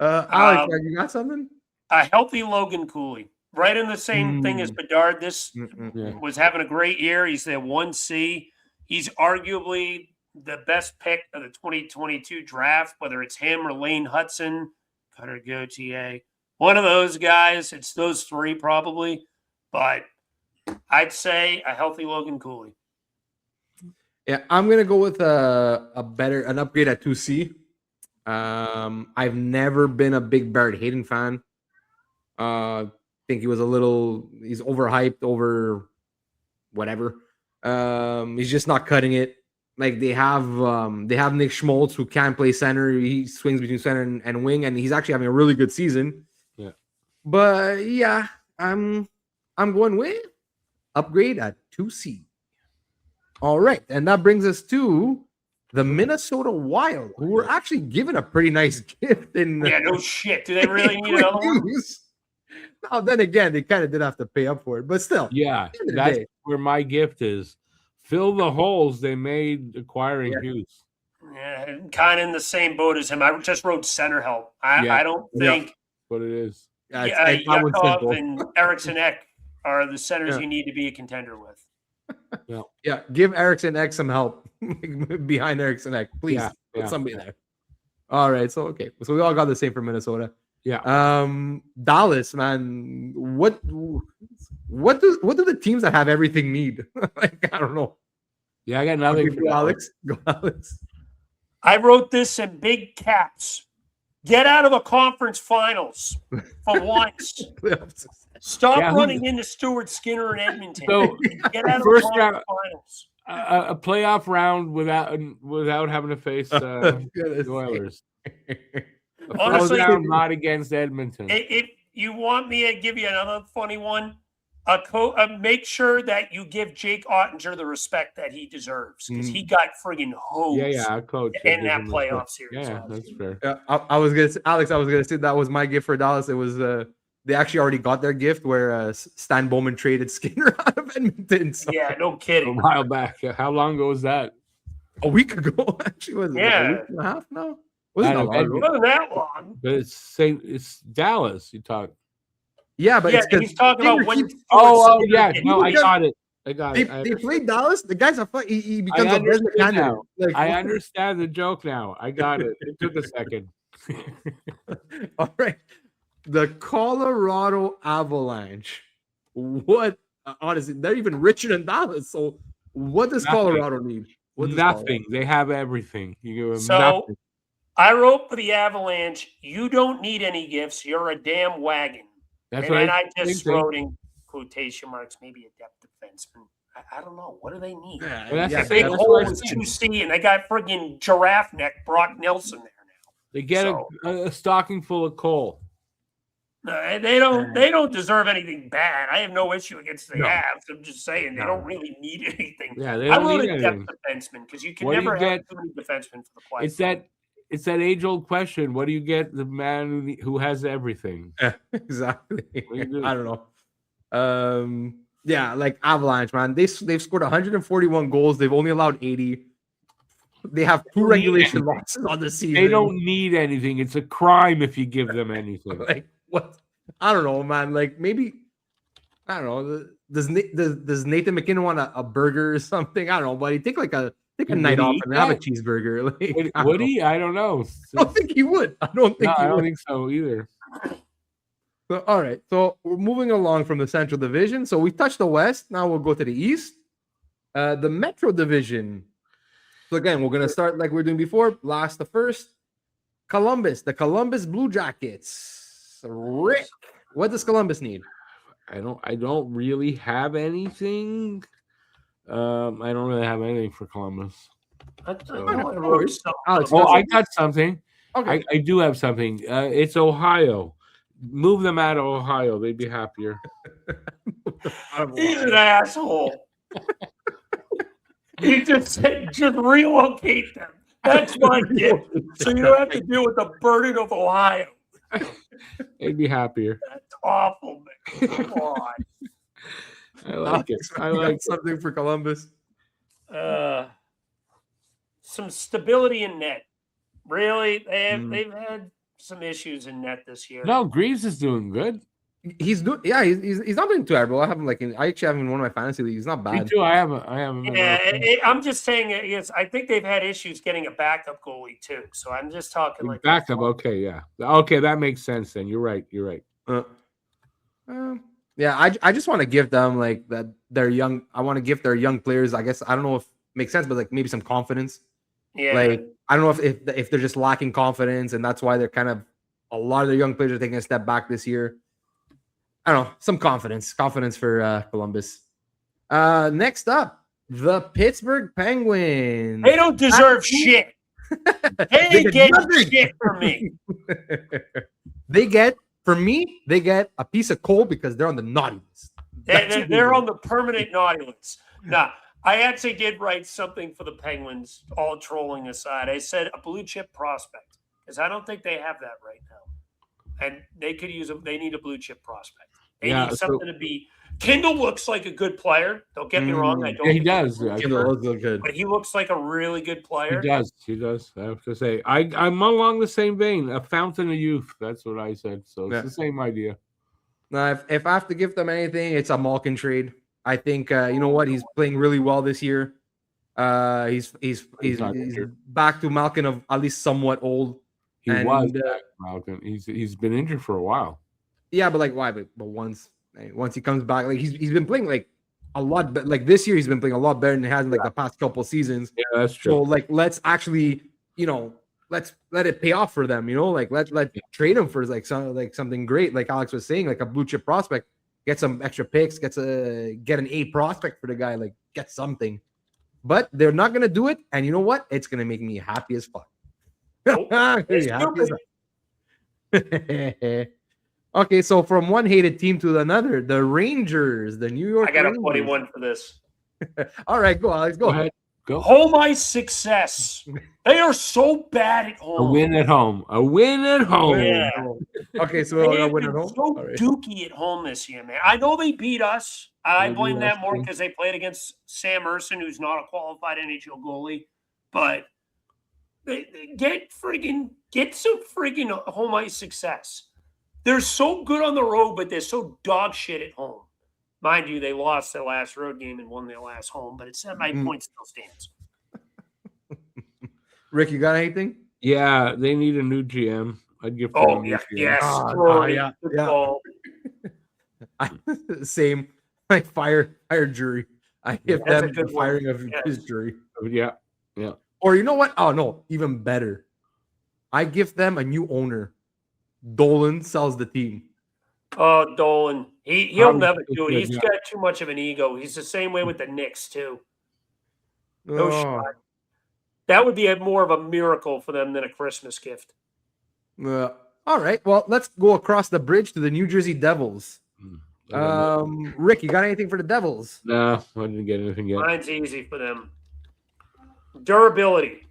Alex, you got something? A healthy Logan Cooley. Right in the same thing as Bedard. This was having a great year. He's the 1C. He's arguably the best pick of the 2022 draft, whether it's him or Lane Hudson, Cutter Gauthier. One of those guys. It's those three probably. But I'd say a healthy Logan Cooley. Yeah, I'm gonna go with an upgrade at 2C. I've never been a big Barrett Hayden fan. Think he's overhyped over whatever. He's just not cutting it. Like they have Nick Schmaltz who can play center. He swings between center and wing, and he's actually having a really good season. Yeah, but yeah, I'm going with upgrade at 2C. All right, and that brings us to the Minnesota Wild, who were actually given a pretty nice gift. No shit. Do they really need another one? Now, then again, they kind of did have to pay up for it, but still. Yeah, that's where my gift is. Fill the holes they made acquiring Hughes. Yeah, kind of in the same boat as him. I just wrote center help. I don't think what it is. Yakov and Eriksson Ek are the centers you need to be a contender with. Yeah, give Eriksson Ek some help behind Eriksson Ek, please. Put somebody there. All right, so we all got the same for Minnesota. Yeah. Dallas, man. What do the teams that have everything need? I don't know. Yeah, I got nothing for Alex. Go, Alex. I wrote this in big caps. Get out of a conference finals for once. Stop running into Stuart Skinner and Edmonton. So, get out of the conference finals. A playoff round without having to face the Oilers. Honestly, down, not against Edmonton. if you want me to give you another funny one, make sure that you give Jake Ottinger the respect that he deserves because he got friggin' hosed Yeah, coach. in that playoff series. Yeah, that's fair. I was gonna say, Alex. I was gonna say that was my gift for Dallas. It was they actually already got their gift where Stan Bowman traded Skinner out of Edmonton. So. Yeah, no A kidding. while back. How long ago was that? A week ago, actually, was it like a week and a half now? Wasn't that long It ago? wasn't that long. But it's Dallas. You talk. Yeah, but Yeah, it's 'cause he's talking about when. Oh yeah. Skinner- No, I Because got it. I got They, it. they played Dallas. The guy's he becomes a understood Desmond candidate. now. Like, I what? understand the joke now. I got it. It took a second. All right. The Colorado Avalanche. What? Honestly, they're even richer than Dallas. So, what does Nothing. Colorado need? What does Nothing. They have everything. You give them So nothing. I wrote for the Avalanche, you don't need any gifts. You're a damn wagon. That's And what then I I just think. wrote in quotation marks, maybe a depth defenseman. I don't know. What do they need? Yeah, Well, that's yeah, the thing. Big That's hole what I is said. 2C, and they got friggin' giraffe neck Brock Nelson there now. They get So- a stocking full of coal. They don't deserve anything bad. I have no issue against the No. Avs. I'm just saying they No. don't really need anything. Yeah, they I don't wrote need a anything. depth defenseman because you can What do you never have get? too many defensemen for the play. It's that age-old question. What do you get the man who has everything? exactly. What do you do? I don't know. Yeah, like Avalanche, man. They've scored 141 goals. They've only allowed 80. They have 2 don't need regulation anything. losses on the season. They don't need anything. It's a crime if you give them anything. like what? I don't know, man. Like maybe I don't know. Does Nathan McKinnon want a burger or something? I don't know, but he take a Would night he off eat and have a that? cheeseburger. Like, Would, I would don't know. he? I don't know. I don't think he would. I don't think No, he I don't would. think so either. So, all right. So we're moving along from the Central Division. So we touched the West. Now we'll go to the East. The Metro Division. So again, we're gonna start like we're doing before. Last to first. Columbus, the Columbus Blue Jackets. Rick, what does Columbus need? I don't really have anything. I don't really have anything for Columbus. I no wrote worries. something Alex, about- Oh, I got something. Okay. I do have something. It's Ohio. Move them out of Ohio. They'd be happier. He's an asshole. He just said, just relocate them. That's my gift. So you don't have to deal with the burden of Ohio. They'd be happier. That's awful, man. Come on. I like it. I like it. something for Columbus. Some stability in net. Really, Mm. they've had some issues in net this year. No, Greaves is doing good. He's doing, yeah. He's not doing terrible. I have him I actually have him in one of my fantasy leagues. He's not Me bad. too. I have him. Yeah, I'm just saying. Yes, I think they've had issues getting a backup goalie too. So I'm just talking like Backup. Okay, yeah. Okay, that makes sense then. You're right. Yeah, I just want to give them like that. They're young. I want to give their young players. I guess I don't know if it makes sense, but like maybe some confidence. Yeah, Like I don't know if they're just lacking confidence, and that's why they're kind of a lot of their young players are taking a step back this year. I don't know, some confidence for Columbus. Next up, the Pittsburgh Penguins. they don't deserve shit. They They get nothing. shit from me. They get a piece of coal because they're on the naughty list. That's what They're they on the permanent naughty list. Now, I actually did write something for the Penguins, all trolling aside. I said a blue chip prospect because I don't think they have that right now, and they could use they need a blue chip prospect. They Yeah, need so- something to be. Kindle looks like a good player. Don't get me wrong. I don't. Yeah, he think does. Kindle looks good. But he looks like a really good player. He does. I have to say, I'm along the same vein. A fountain of youth. That's what I said. So it's Yeah. the same idea. Now, if I have to give them anything, it's a Malkin trade. I think you know what, he's playing really well this year. He's not injured. back to Malkin of at least somewhat old. He And, was back, Malcolm. He's been injured for a while. Yeah, but like why? But once he comes back, like he's been playing like a lot. But like this year, he's been playing a lot better than he has in like the past couple seasons. Yeah, that's true. So like let's actually let's let it pay off for them. Like let trade him for something great. Like Alex was saying, like a blue chip prospect. Get some extra picks. Get an A prospect for the guy. Like get something. But they're not gonna do it. And you know what? It's gonna make me happy as fuck. Nope. Happy It's as stupid. fuck. Okay, so from one hated team to another, the Rangers, the New York I got a Rangers. funny one for this. All right, go, Alex. Go. Go ahead. Go. Home ice success. They are so bad at A home. win at home. A win at home. Yeah. Okay, so They I have win been at home. so All right. dookie at home this year, man. I know they beat us. I They blame beat that us, more too. because they played against Sam Urson, who's not a qualified NHL goalie. But get some friggin' home ice success. They're so good on the road, but they're so dog shit at home. Mind you, they lost their last road game and won their last home, but it's my point still stands. Rick, you got anything? Yeah, they need a new GM. I'd give them Oh, a new yeah, GM. yes. Oh, yeah, Good yeah. call. Same. I fire jury. I give That's a them good the one. firing of Yes. his jury. Yeah. Yeah. Or you know what? Oh no, even better. I give them a new owner. Dolan sells the team. Oh, Dolan. He'll Probably never so do it. good, He's yeah. got too much of an ego. He's the same way with the Knicks, too. No Oh, shot. That would be more of a miracle for them than a Christmas gift. all right. Well, let's go across the bridge to the New Jersey Devils. I got nothing. Rick, you got anything for the Devils? No, I didn't get anything yet. Mine's easy for them. Durability.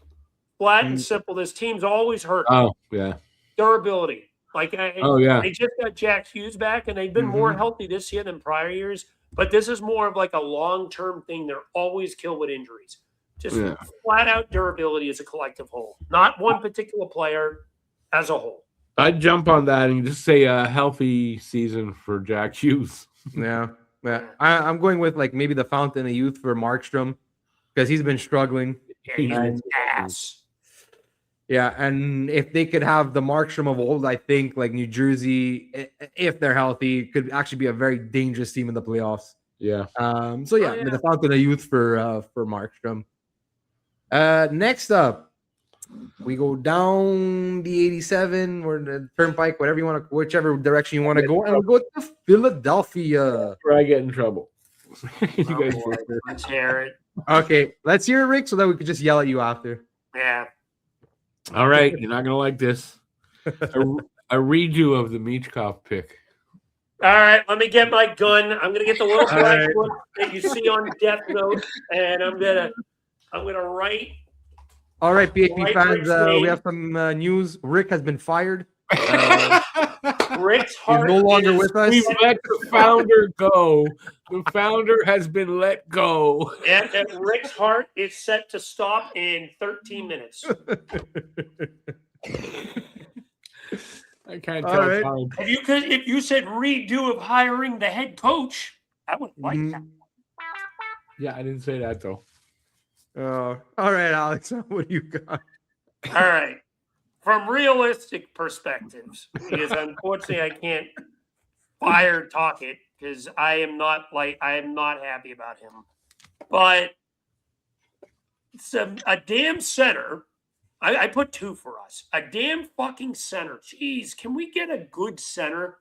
Flat and Mm. simple. This team's always hurt. Oh, yeah. Durability. Oh, yeah. They just got Jack Hughes back, and they've been more healthy this year than prior years. But this is more of like a long-term thing. They're always killed with injuries. Just Yeah. flat-out durability as a collective whole. Not one particular player, as a whole. I'd jump on that and just say a healthy season for Jack Hughes. Yeah. I'm going with like maybe the fountain of youth for Markstrom because he's been struggling. Yeah, he's an And- ass. Yeah, and if they could have the Markstrom of old, I think like New Jersey, if they're healthy, could actually be a very dangerous team in the playoffs. Yeah. So yeah, yeah. the fountain of youth for Markstrom. Next up, we go down the 87 or the turnpike, whatever you want to, whichever direction you want to go, and we go to Philadelphia. Where I get in trouble. You Oh, guys boy. Let's hear it. Okay, let's hear it, Rick, so that we could just yell at you after. Yeah. All right, you're not gonna like this. A redo of the Michkov pick. All right, let me get my gun. I'm gonna get the little All black right. book that you see on Death Note, and I'm gonna write. All right, PAP Right, fans, Rick's name. we have some news. Rick has been fired. Rick's He's heart. no longer is- with us. We've let the founder go. The founder has been let go. And Rick's heart is set to stop in 13 minutes. I can't All tell right. time. If you said redo of hiring the head coach, I would like that. Yeah, I didn't say that though. All right, Alex, what do you got? All right. From realistic perspectives, because unfortunately I can't fire talk it because I am not happy about him. But it's a damn center. I put two for us. A damn fucking center. Jeez, can we get a good center?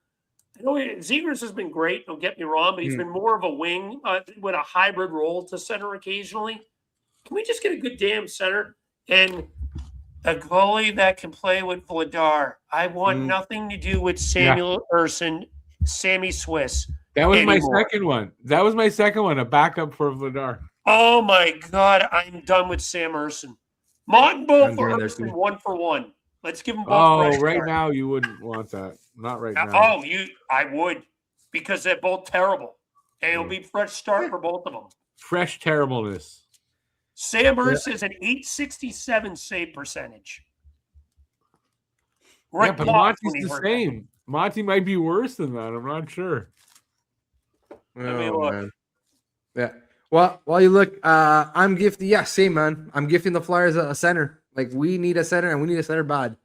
I know Zegras has been great, don't get me wrong, but he's been more of a wing with a hybrid role to center occasionally. Can we just get a good damn center? And a goalie that can play with Vladar. I want nothing to do with Samuel Urson, Sammy Swiss. That was anymore. my second one. That was my second one, a backup for Vladar. Oh my God, I'm done with Sam Urson. Martin Bull I'm for going there Urson, too. 1-for-1. Let's give them both. Oh, fresh right start. now you wouldn't want that. Not right now. Oh, I would, because they're both terrible. And it'll be fresh start for both of them. Fresh terribleness. Sam Urson is an 867 save percentage. Yeah, but Block when Monty's he the hurt. same. Monty might be worse than that. I'm not sure. me look. Man. Yeah. Well, while you look, I'm gifting. Yeah, same man. I'm gifting the Flyers a center. Like we need a center, and we need a center bad.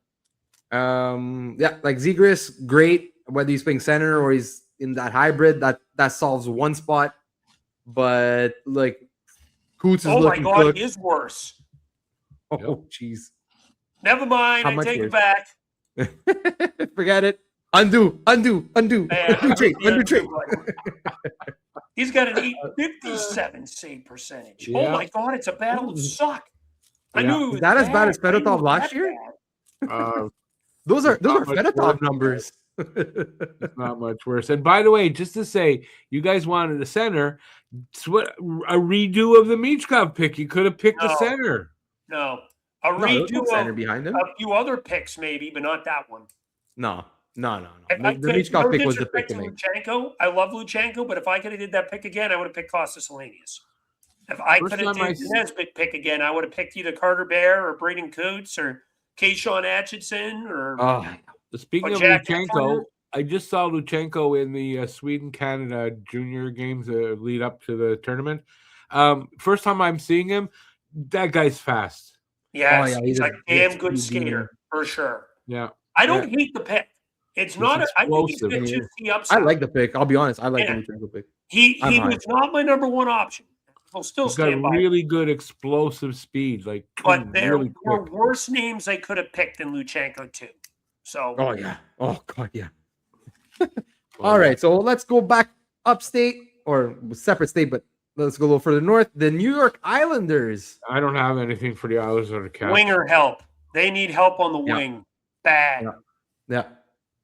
Yeah, like Zegras, great. Whether he's playing center or he's in that hybrid, that solves one spot. But like, Coots is Oh my looking God, cooked. he is worse. Oh, jeez. Never mind. How I much take worse? it back. Forget it. Undo. Yeah, Undo trade. He's got an 857 save percentage. Oh Yeah. my God, it's a battle of suck. I Yeah. knew it was Is that as bad as I knew Fedotov it was last that year? bad. Those are not much Fedotov worse. numbers. It's not much worse. And by the way, just to say, you guys wanted a center. It's what a redo of the Michkov pick. You could have picked a No. center. No. A No, there's no redo center of behind him. a few other picks, maybe, but not that one. No. If I The could, Michkov no pick was the pick disrespect to to make. Luchenko. I love Luchenko, but if I could have did that pick again, I would have picked Costas Hellenius. If I First could have time did the Nesbitt pick again, I would have picked either Carter Bear or Braden Coots or Keyshawn Atchison or Speaking of Jack Luchenko, Efron. I just saw Luchenko in the Sweden-Canada junior games lead up to the tournament. First time I'm seeing him, that guy's fast. Yes, yeah, he's a damn gets good speed. skater for sure. Yeah. I don't hate the pick. It's not. I think he's explosive. good to see I upside. like the pick. I'll be honest. I like Yeah. the Luchenko pick. He I'm high. was not my number one option. He'll still He's got stand by. really good explosive speed. Like, But there really were quick. worse names I could have picked than Luchenko too. So Oh yeah. Oh god, yeah. All right, so let's go back upstate or separate state, but let's go a little further north. The New York Islanders. I don't have anything for the Islanders or the Caps. winger help. They need help on the Yeah. wing. Bad.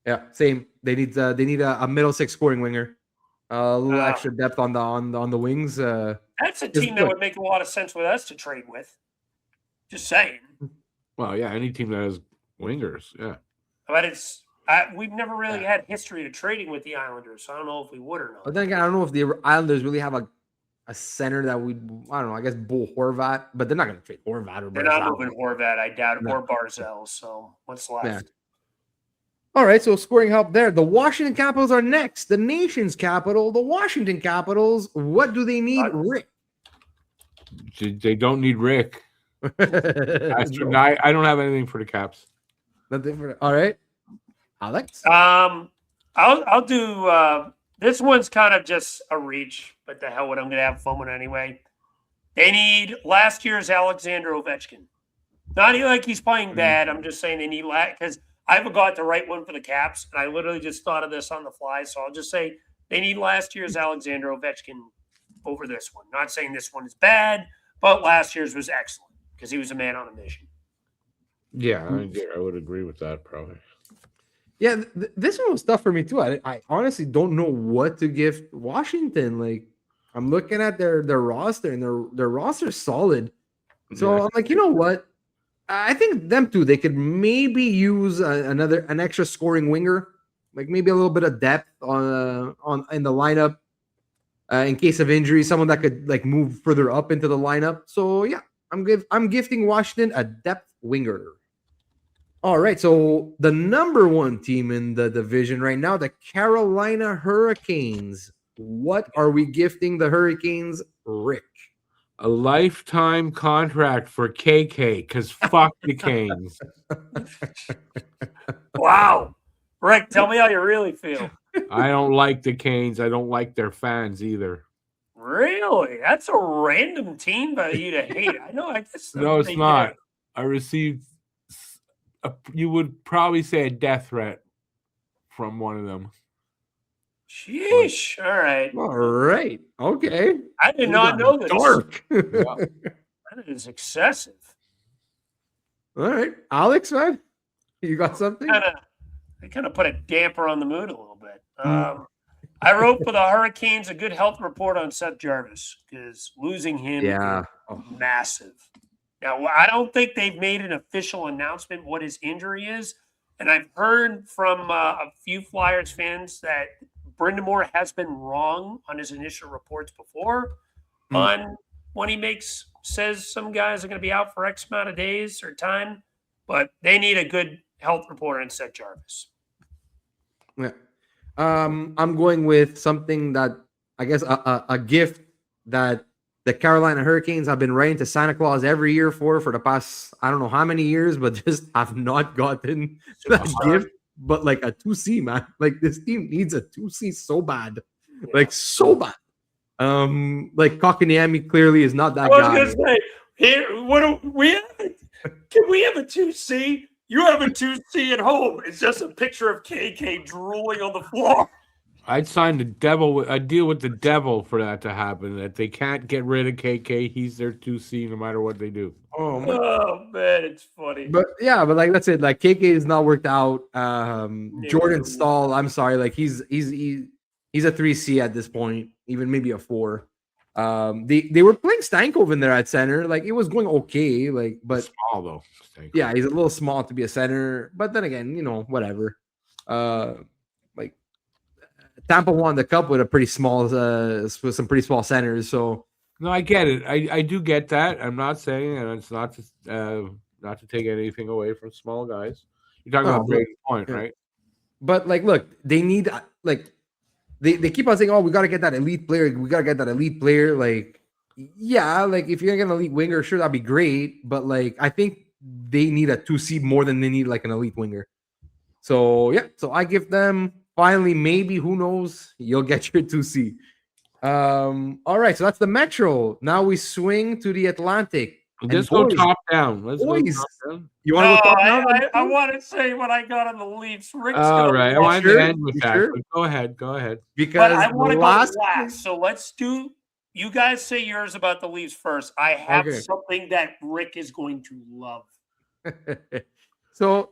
Yeah, same. They need a middle six scoring winger. A little Ah. extra depth on the wings. That's a Just team that look. would make a lot of sense with us to trade with. Just saying. Well, yeah, any team that has wingers, yeah. But we've never really had history of trading with the Islanders, so I don't know if we would or not. But then again, I don't know if the Islanders really have a center that I don't know. I guess Bull Horvat, but they're not going to trade Horvat or They're not Barzal. moving Horvat, I doubt it, No. or Barzell. So what's left? Yeah. All right, so scoring help there. The Washington Capitals are next. The nation's capital, the Washington Capitals. What do they need, Rick? They don't need Rick. No, I don't have anything for the Caps. nothing for all right, Alex. I'll do this one's kind of just a reach, but the hell with it, I'm gonna have fun with it anyway. They need last year's Alexander Ovechkin. Not like he's playing bad. I'm just saying they need because I haven't got the right one for the Caps, and I literally just thought of this on the fly. So I'll just say they need last year's Alexander Ovechkin over this one. Not saying this one is bad, but last year's was excellent because he was a man on a mission. Yeah, I would agree with that probably. Yeah, this one was tough for me too. I honestly don't know what to give Washington. Like, I'm looking at their roster, and their roster's solid. So Yeah. I'm like, you know what? I think them too. They could maybe use an extra scoring winger, like maybe a little bit of depth on in the lineup in case of injury. Someone that could like move further up into the lineup. So yeah, I'm gifting Washington a depth winger. All right, so the number one team in the division right now, the Carolina Hurricanes. What are we gifting the Hurricanes, Rick? A lifetime contract for KK because fuck the Canes. Wow. Rick, tell me how you really feel. I don't like the Canes. I don't like their fans either. Really? That's a random team by you to hate. I know. I guess No, it's not. I received, you would probably say a death threat from one of them. Sheesh. All right. All right. Okay. I did not know this. Dark. That is excessive. All right. Alex, man, you got something? I kind of put a damper on the mood a little bit. I wrote for the Hurricanes a good health report on Seth Jarvis because losing him is massive. Now, I don't think they've made an official announcement what his injury is. And I've heard from a few Flyers fans that Brindamore has been wrong on his initial reports before on when he says some guys are going to be out for X amount of days or time, but they need a good health reporter in Seth Jarvis. Yeah. I'm going with something that I guess a gift that the Carolina Hurricanes have been writing to Santa Claus every year for the past I don't know how many years, but just have not gotten that gift. But like a 2C, man. Like this team needs a 2C so bad. Yeah. Like so bad. Like Kotkaniemi clearly is not that guy. I was gonna say, here, what do we have? Can we have a 2C? You have a 2C at home. It's just a picture of KK drooling on the floor. I'd sign the devil. I'd deal with the devil for that to happen. That they can't get rid of KK. He's their 2C no matter what they do. Oh my. Oh man, it's funny. But yeah, but like that's it. Like KK is not worked out. Jordan No. Stahl, I'm sorry, like he's a 3C at this point, even maybe a 4. They were playing Stankoven in there at center. Like it was going okay. Like, but Small though. yeah, he's a little small to be a center. But then again, whatever. Like Tampa won the cup with a pretty small, with some pretty small centers. So No, I get it. I do get that. I'm not saying, and it's not to take anything away from small guys. You're talking about Braden's point, yeah. right? But like, look, they need like they keep on saying, "Oh, we got to get that elite player. We got to get that elite player." Like, yeah, like if you're gonna get an elite winger, sure, that'd be great. But like, I think they need a 2C more than they need like an elite winger. So yeah, so I give them finally, maybe, who knows, you'll get your 2C. All right, so that's the Metro. Now we swing to the Atlantic. Let's go top down. Let's go boys, top down. you want to go top down? I want to say what I got on the Leafs. Rick's All right, I wanted to end with You that. sure? But go ahead. Go ahead. Because But I want to go last last. So let's do. You guys say yours about the Leafs first. I have Okay. something that Rick is going to love. So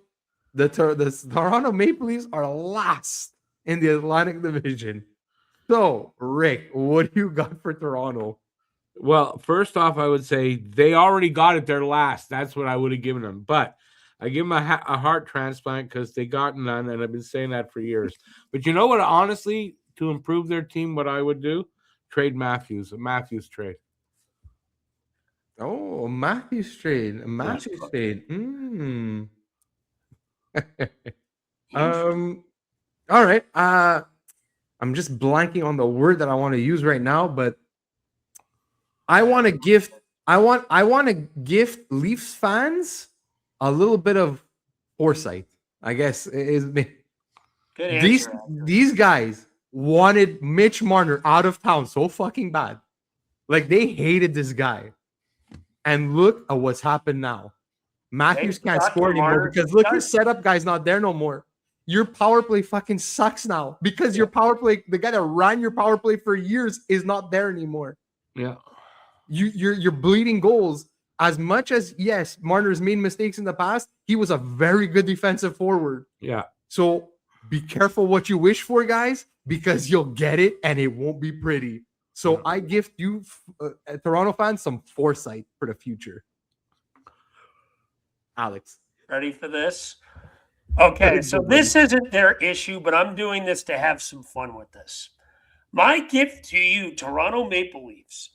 the Toronto Maple Leafs are last in the Atlantic Division. So Rick, what do you got for Toronto? Well, first off, I would say they already got it. They're last. That's what I would have given them. But I give them a heart transplant because they got none, and I've been saying that for years. But you know what? Honestly, to improve their team, what I would do? Trade Matthews. A Matthews trade. Oh, a Matthews trade. All right. I'm just blanking on the word that I want to use right now, but I want to gift Leafs fans a little bit of foresight. I guess is Good answer. these guys wanted Mitch Marner out of town so fucking bad. Like they hated this guy. And look at what's happened now. Matthews can't score anymore because look, your setup guy's not there no more. Your power play fucking sucks now because your power play, the guy that ran your power play for years, is not there anymore. Yeah. You're bleeding goals. As much as, yes, Marner's made mistakes in the past, he was a very good defensive forward. Yeah. So be careful what you wish for, guys, because you'll get it and it won't be pretty. So I gift you, Toronto fans, some foresight for the future. Alex. Ready for this? Okay, so this isn't their issue, but I'm doing this to have some fun with this. My gift to you, Toronto Maple Leafs,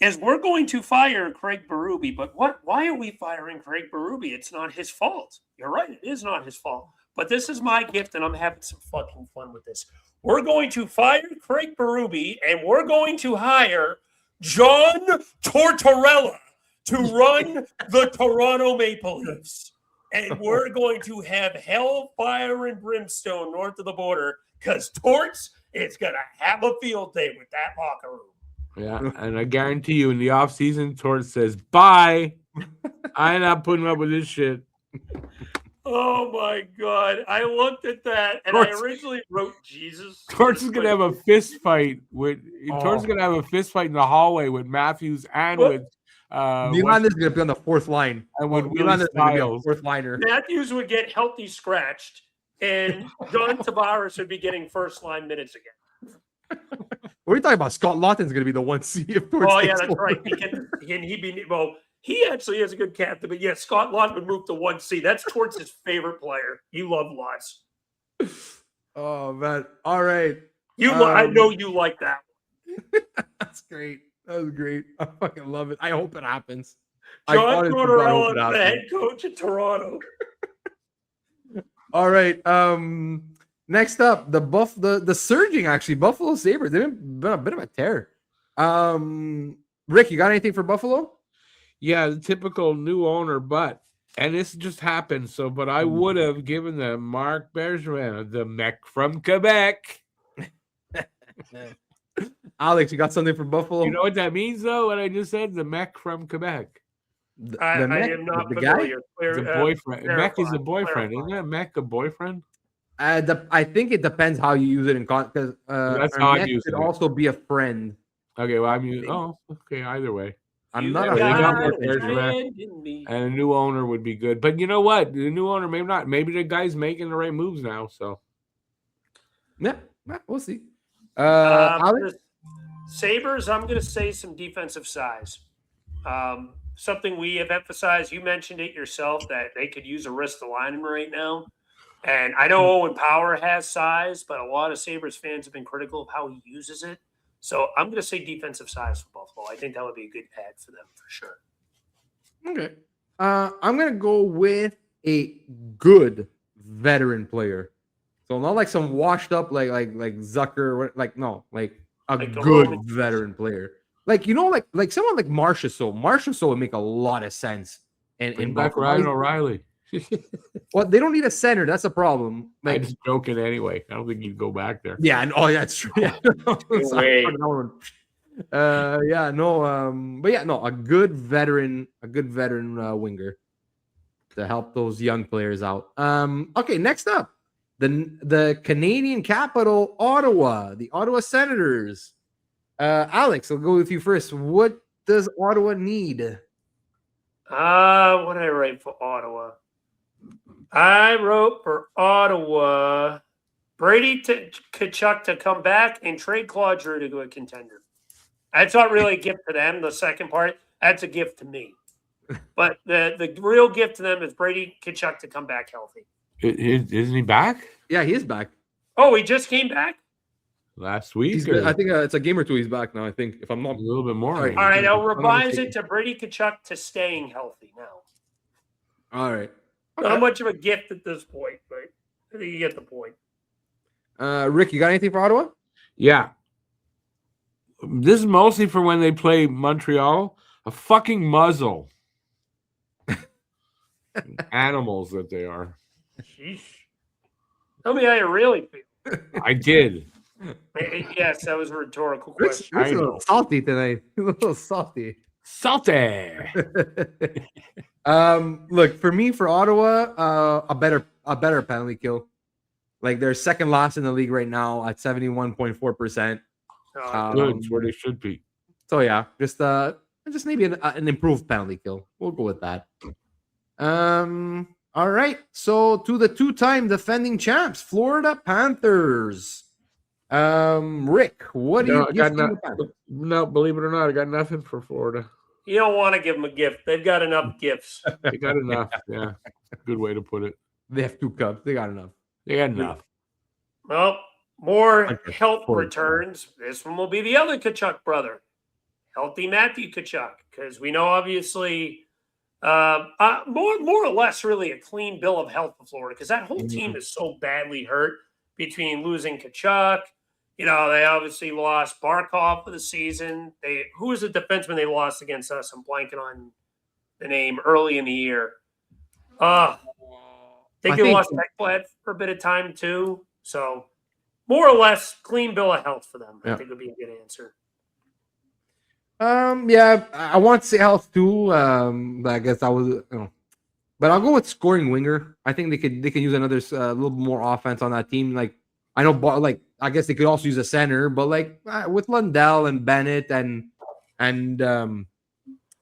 is we're going to fire Craig Berube. But why are we firing Craig Berube? It's not his fault. You're right, it is not his fault. But this is my gift, and I'm having some fucking fun with this. We're going to fire Craig Berube, and we're going to hire John Tortorella to run the Toronto Maple Leafs. And we're going to have hell, fire, and brimstone north of the border because Torts is going to have a field day with that locker room. Yeah, and I guarantee you in the offseason, Torts says, bye. I'm not putting up with this shit. Oh, my God. I looked at that, and I originally wrote Jesus. Torts is going to have a fist fight with Torts is going to have a fist fight in the hallway with Matthews and with Milan is going to be on the fourth line. And when Milan is going to be a fourth liner. Matthews would get healthy scratched, and John Tavares would be getting first line minutes again. What are you talking about? Scott Lawton's going to be the 1C. Oh, yeah, that's right. He actually is a good captain, but yeah, Scott Lawton would move to 1C. That's towards his favorite player. You love Lots. Oh, man. All right. I know you like that. That's great. That was great. I fucking love it. I hope it happens. John Tortorella, the head coach of Toronto. All right. Next up, the surging, actually, Buffalo Sabres. They've been a bit of a tear. Rick, you got anything for Buffalo? Yeah, the typical new owner, and this just happened. But I would have given them Marc Bergevin, the mech from Quebec. Alex, you got something for Buffalo? You know what that means, though? What I just said, the mech from Quebec. I am not familiar. The boyfriend. Mech is a boyfriend, isn't it? Mech a boyfriend? I think it depends how you use it in because That's how I'm next using could it. also be a friend. Okay, well, I'm using. Oh, okay. Either way, I'm You not They got 100% more a players sure. friend in me. and a new owner would be good. But you know what? The new owner maybe not. Maybe the guy's making the right moves now. So Yeah, we'll see. Um, Alex? the Sabres, I'm going to say some defensive size. Something we have emphasized, you mentioned it yourself, that they could use a wrist alignment right now. And I know Owen Power has size, but a lot of Sabres fans have been critical of how he uses it. So I'm going to say defensive size for Buffalo. I think that would be a good add for them for sure. Okay. I'm gonna go with a good veteran player. So not like some washed up like Zucker, like no, like a Like a good Roman- veteran player. Like like someone like Marchessault. Marchessault would make a lot of sense bring in back Buffalo. Ryan O'Reilly. Well, they don't need a center. That's a problem. I'm Like, just joking anyway. I don't think you'd go back there. yeah, and oh, yeah, that's true. Yeah, way. yeah, no, but yeah, no, a good veteran winger to help those young players out. Okay, next up, the Canadian capital, Ottawa, the Ottawa Senators. Alex, I'll go with you first. What does Ottawa need? What did I write for Ottawa? I wrote for Ottawa Brady Kachuk to come back and trade Claude Giroux to go a contender. That's not really a gift to them. The second part, that's a gift to me. But the real gift to them is Brady Kachuk to come back healthy. Isn't he back Yeah, he is back. Oh, he just came back? last week? He's or good. I think it's a game or two. He's back now. I think if I'm a not. little bit more. Sorry. All right, I'll I'm not revise mistaken. it to Brady Kachuk to staying healthy now. All right. Not much of a gift at this point, but I think you get the point. Rick, you got anything for Ottawa? Yeah. This is mostly for when they play Montreal. A fucking muzzle. Animals that they are. Sheesh. Tell me how you really feel. I did. Yes, that was a rhetorical Rick's question. a I little know. salty tonight. A little salty. Salty. Look, for me, for Ottawa, a better penalty kill. Like they're second last in the league right now at 71.4%. Good. It's where they should be. So yeah, just maybe an improved penalty kill. We'll go with that. All right. So to the two-time defending champs, Florida Panthers. Rick, what do you give the Panthers? No, believe it or not, I got nothing for Florida. You don't want to give them a gift. They've got enough gifts. They got enough. Yeah. Good way to put it. They have 2 cups. They got enough. They got enough. Well, more Okay. health Poor returns. This one will be the other Kachuk brother, healthy Matthew Kachuk, because we know obviously more or less really a clean bill of health for Florida because that whole team is so badly hurt between losing Kachuk. You know, they obviously lost Barkov for the season. Who was the defenseman they lost against us? I'm blanking on the name early in the year. I think they lost Ekblad for a bit of time too. So more or less clean bill of health for them. Yeah. I think would be a good answer. Yeah, I want to say health too. But I guess I was, but I'll go with scoring winger. I think they could use another little more offense on that team. Like I know, like I guess they could also use a center, but like with Lundell and Bennett and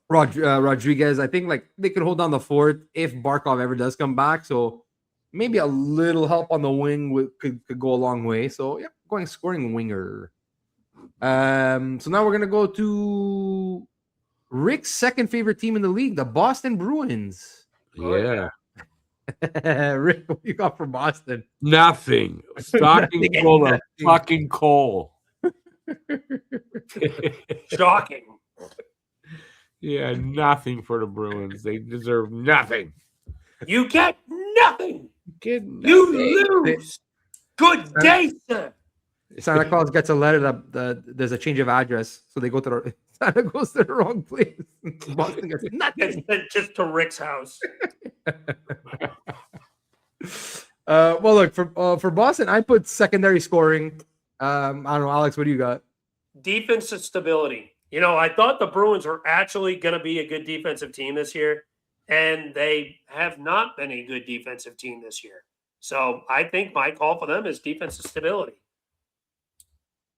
Rodriguez, I think like they could hold down the fort if Barkov ever does come back. So maybe a little help on the wing could go a long way. So yeah, going scoring winger. So now we're gonna go to Rick's second favorite team in the league, the Boston Bruins. Yeah. Rick, what you got for Boston? Nothing. Stocking full of fucking coal. Shocking. Yeah, nothing for the Bruins. They deserve nothing. You get nothing. Get nothing. You lose. Good day, sir. Santa Claus gets a letter that there's a change of address, so they go to Santa goes to the wrong place. Boston gets nothing. Just to Rick's house. Well, look for Boston, I put secondary scoring. I don't know, Alex, what do you got? Defensive stability. You know, I thought the Bruins were actually going to be a good defensive team this year, and they have not been a good defensive team this year. So I think my call for them is defensive stability.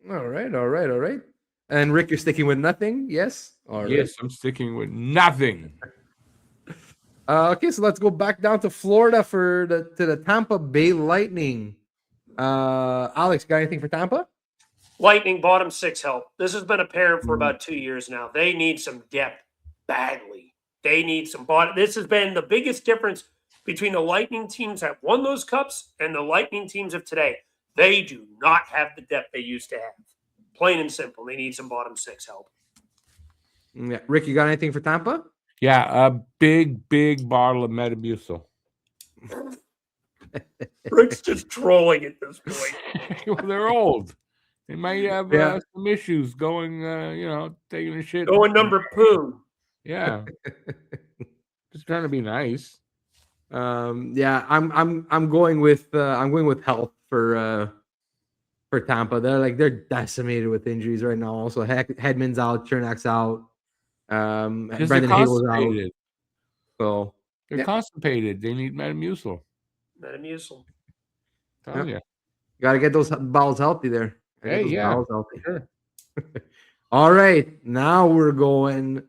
All right. And Rick, you're sticking with nothing? Yes? All right. Yes, I'm sticking with nothing. Okay, so let's go back down to Florida for the Tampa Bay Lightning. Alex, got anything for Tampa? Lightning bottom 6 help. This has been apparent for about 2 years now. They need some depth badly. They need some bottom. This has been the biggest difference between the Lightning teams that won those cups and the Lightning teams of today. They do not have the depth they used to have. Plain and simple. They need some bottom 6 help. Yeah. Rick, you got anything for Tampa? Yeah, a big bottle of Metamucil. Rick's just trolling at this point. Well, they're old. They might have some issues going, taking a shit. Going number poo. Yeah. Just trying to be nice. Yeah, I'm going with health for Tampa. They're decimated with injuries right now. Also, Hedman's out, Chernak's out. Brendan Hagel's out. So they're constipated. They need Metamucil. Oh yeah. Got to get those bowels healthy there. Hey, yeah. Bowels healthy. Sure. All right, now we're going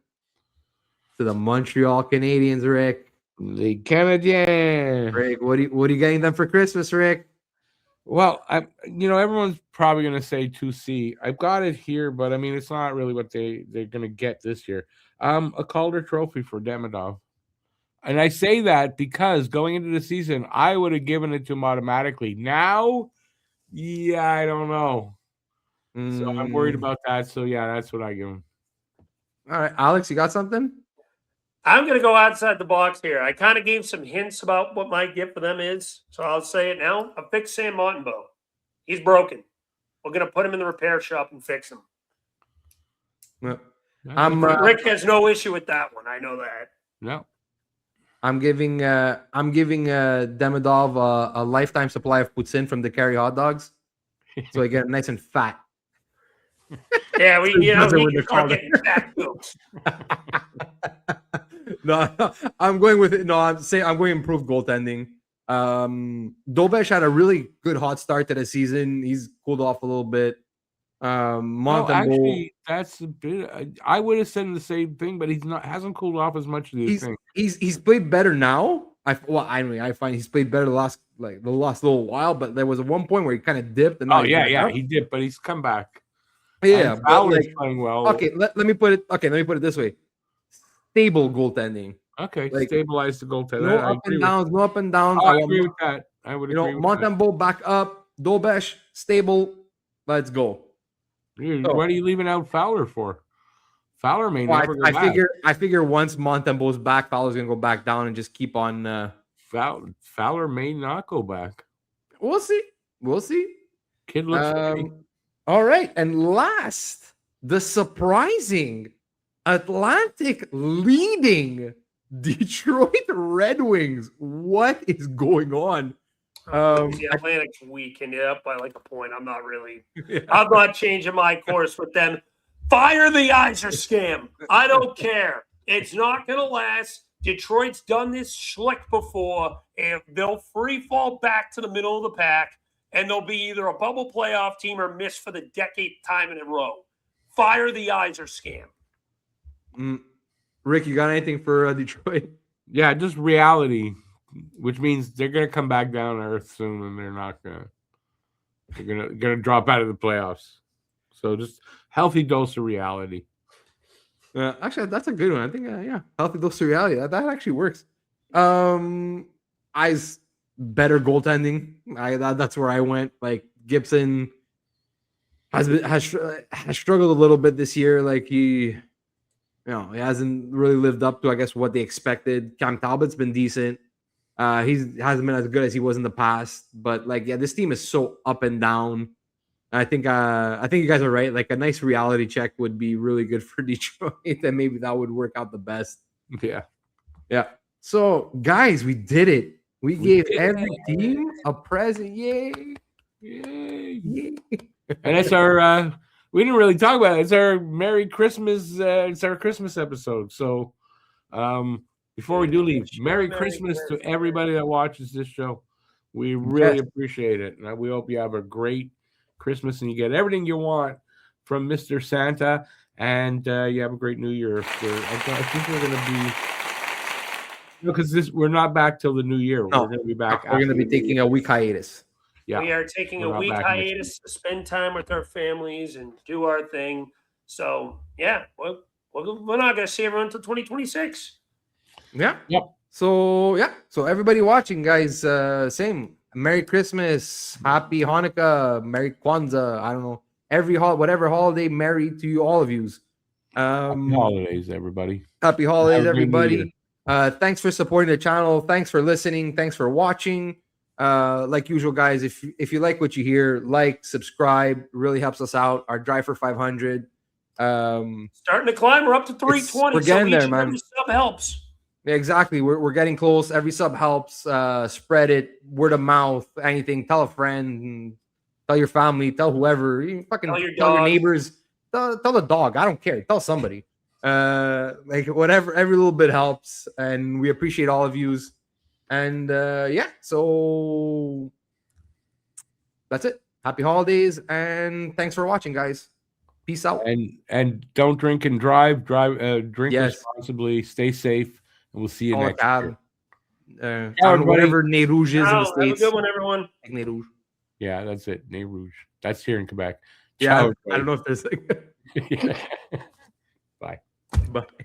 to the Montreal Canadiens, Rick. The Canadiens. Rick, what are you getting them for Christmas, Rick? Well, everyone's probably going to say 2C. I've got it here, but I mean, it's not really what they're going to get this year. A Calder Trophy for Demidov. And I say that because going into the season, I would have given it to him automatically. Now, yeah, I don't know. So I'm worried about that. So, yeah, that's what I give him. All right, Alex, you got something? I'm going to go outside the box here. I kind of gave some hints about what my gift for them is, so I'll say it now. I fixed Sam Montembeault. He's broken. We're going to put him in the repair shop and fix him. Well, Rick has no issue with that one. I know that. No. I'm giving Demidov a lifetime supply of poutine from the Carry hot dogs, so I get nice and fat. Yeah, we can start getting fat jokes. No, I'm going with it. No, I'm going improved goaltending. Dobesh had a really good hot start to the season. He's cooled off a little bit. Actually, that's a bit. I would have said the same thing, but hasn't cooled off as much as you think. He's played better now. I find he's played better the last little while, but there was one point where he kind of dipped. And he dipped, but he's come back. Yeah, Fowler's playing well. Okay, let me put it this way: stable goaltending. Okay, stabilize the goaltending. No up and downs. I agree with that. I would agree with Montembeault back up, Dobesh stable. Let's go. What are you leaving out Fowler for? Fowler may never go back. I figure once Montembeault's back, Fowler's gonna go back down and just keep on. Fowler may not go back. We'll see. Kid looks ready. All right, and last, the surprising Atlantic leading Detroit Red Wings. What is going on? The Atlantic's weak and up by like a point. I'm not changing my course with them. Fire the Iser scam. I don't care. It's not going to last. Detroit's done this schlick before, and they'll free fall back to the middle of the pack, and they'll be either a bubble playoff team or miss for the decade time in a row. Fire the Iser scam. Rick, you got anything for Detroit? Yeah, just reality, which means they're going to come back down to earth soon, and they're not going to. They're going to drop out of the playoffs. So just healthy dose of reality. Actually, that's a good one. I think, healthy dose of reality. That actually works. I's better goaltending. That's where I went. Like Gibson has struggled a little bit this year. Like he hasn't really lived up to, I guess, what they expected. Cam Talbot's been decent. He hasn't been as good as he was in the past. But this team is so up and down. I think you guys are right. Like a nice reality check would be really good for Detroit, and maybe that would work out the best. Yeah. So, guys, we did it. We gave every team a present. Yay! And it's our. We didn't really talk about it. It's our Merry Christmas. It's our Christmas episode. So, before we do leave, Merry Christmas to everybody that watches this show. We really Yes. appreciate it. And we hope you have a great Christmas and you get everything you want from Mr. Santa. And you have a great New Year. I think we're going to be, because we're not back till the New Year. No, We're going to be back. We're going to be taking a week hiatus. Yeah. We are taking We're a not week back next hiatus to spend time with our families and do our thing. So, yeah, we're not going to see everyone until 2026. Yeah. Yep. So everybody watching, guys, same. Merry Christmas, Happy Hanukkah, Merry Kwanzaa. I don't know, whatever holiday, merry to you, all of yous. Happy holidays, everybody. Happy holidays, Have a great New everybody. Thanks for supporting the channel. Thanks for listening. Thanks for watching. Like usual, guys, if you like what you hear, like, subscribe. It really helps us out. Our drive for 500. Starting to climb. We're up to 320. We're getting there, each and man. every sub helps. Yeah, exactly. We're getting close. Every sub helps. Spread it, word of mouth, anything. Tell a friend, tell your family, tell whoever. You fucking Tell your tell your dog. neighbors. Tell the dog. I don't care. Tell somebody. Like whatever. Every little bit helps, and we appreciate all of yous. And yeah, so that's it. Happy holidays, and thanks for watching, guys. Peace out. And don't drink and drive. Drink Yes. responsibly. Stay safe. And we'll see you next year. I don't know, whatever Nez Rouge is in the Have a States. good one, everyone. Nez Rouge. Yeah, that's it. Nez Rouge. That's here in Quebec. Yeah, Ciao, I don't know if there's like everybody. Bye. Bye.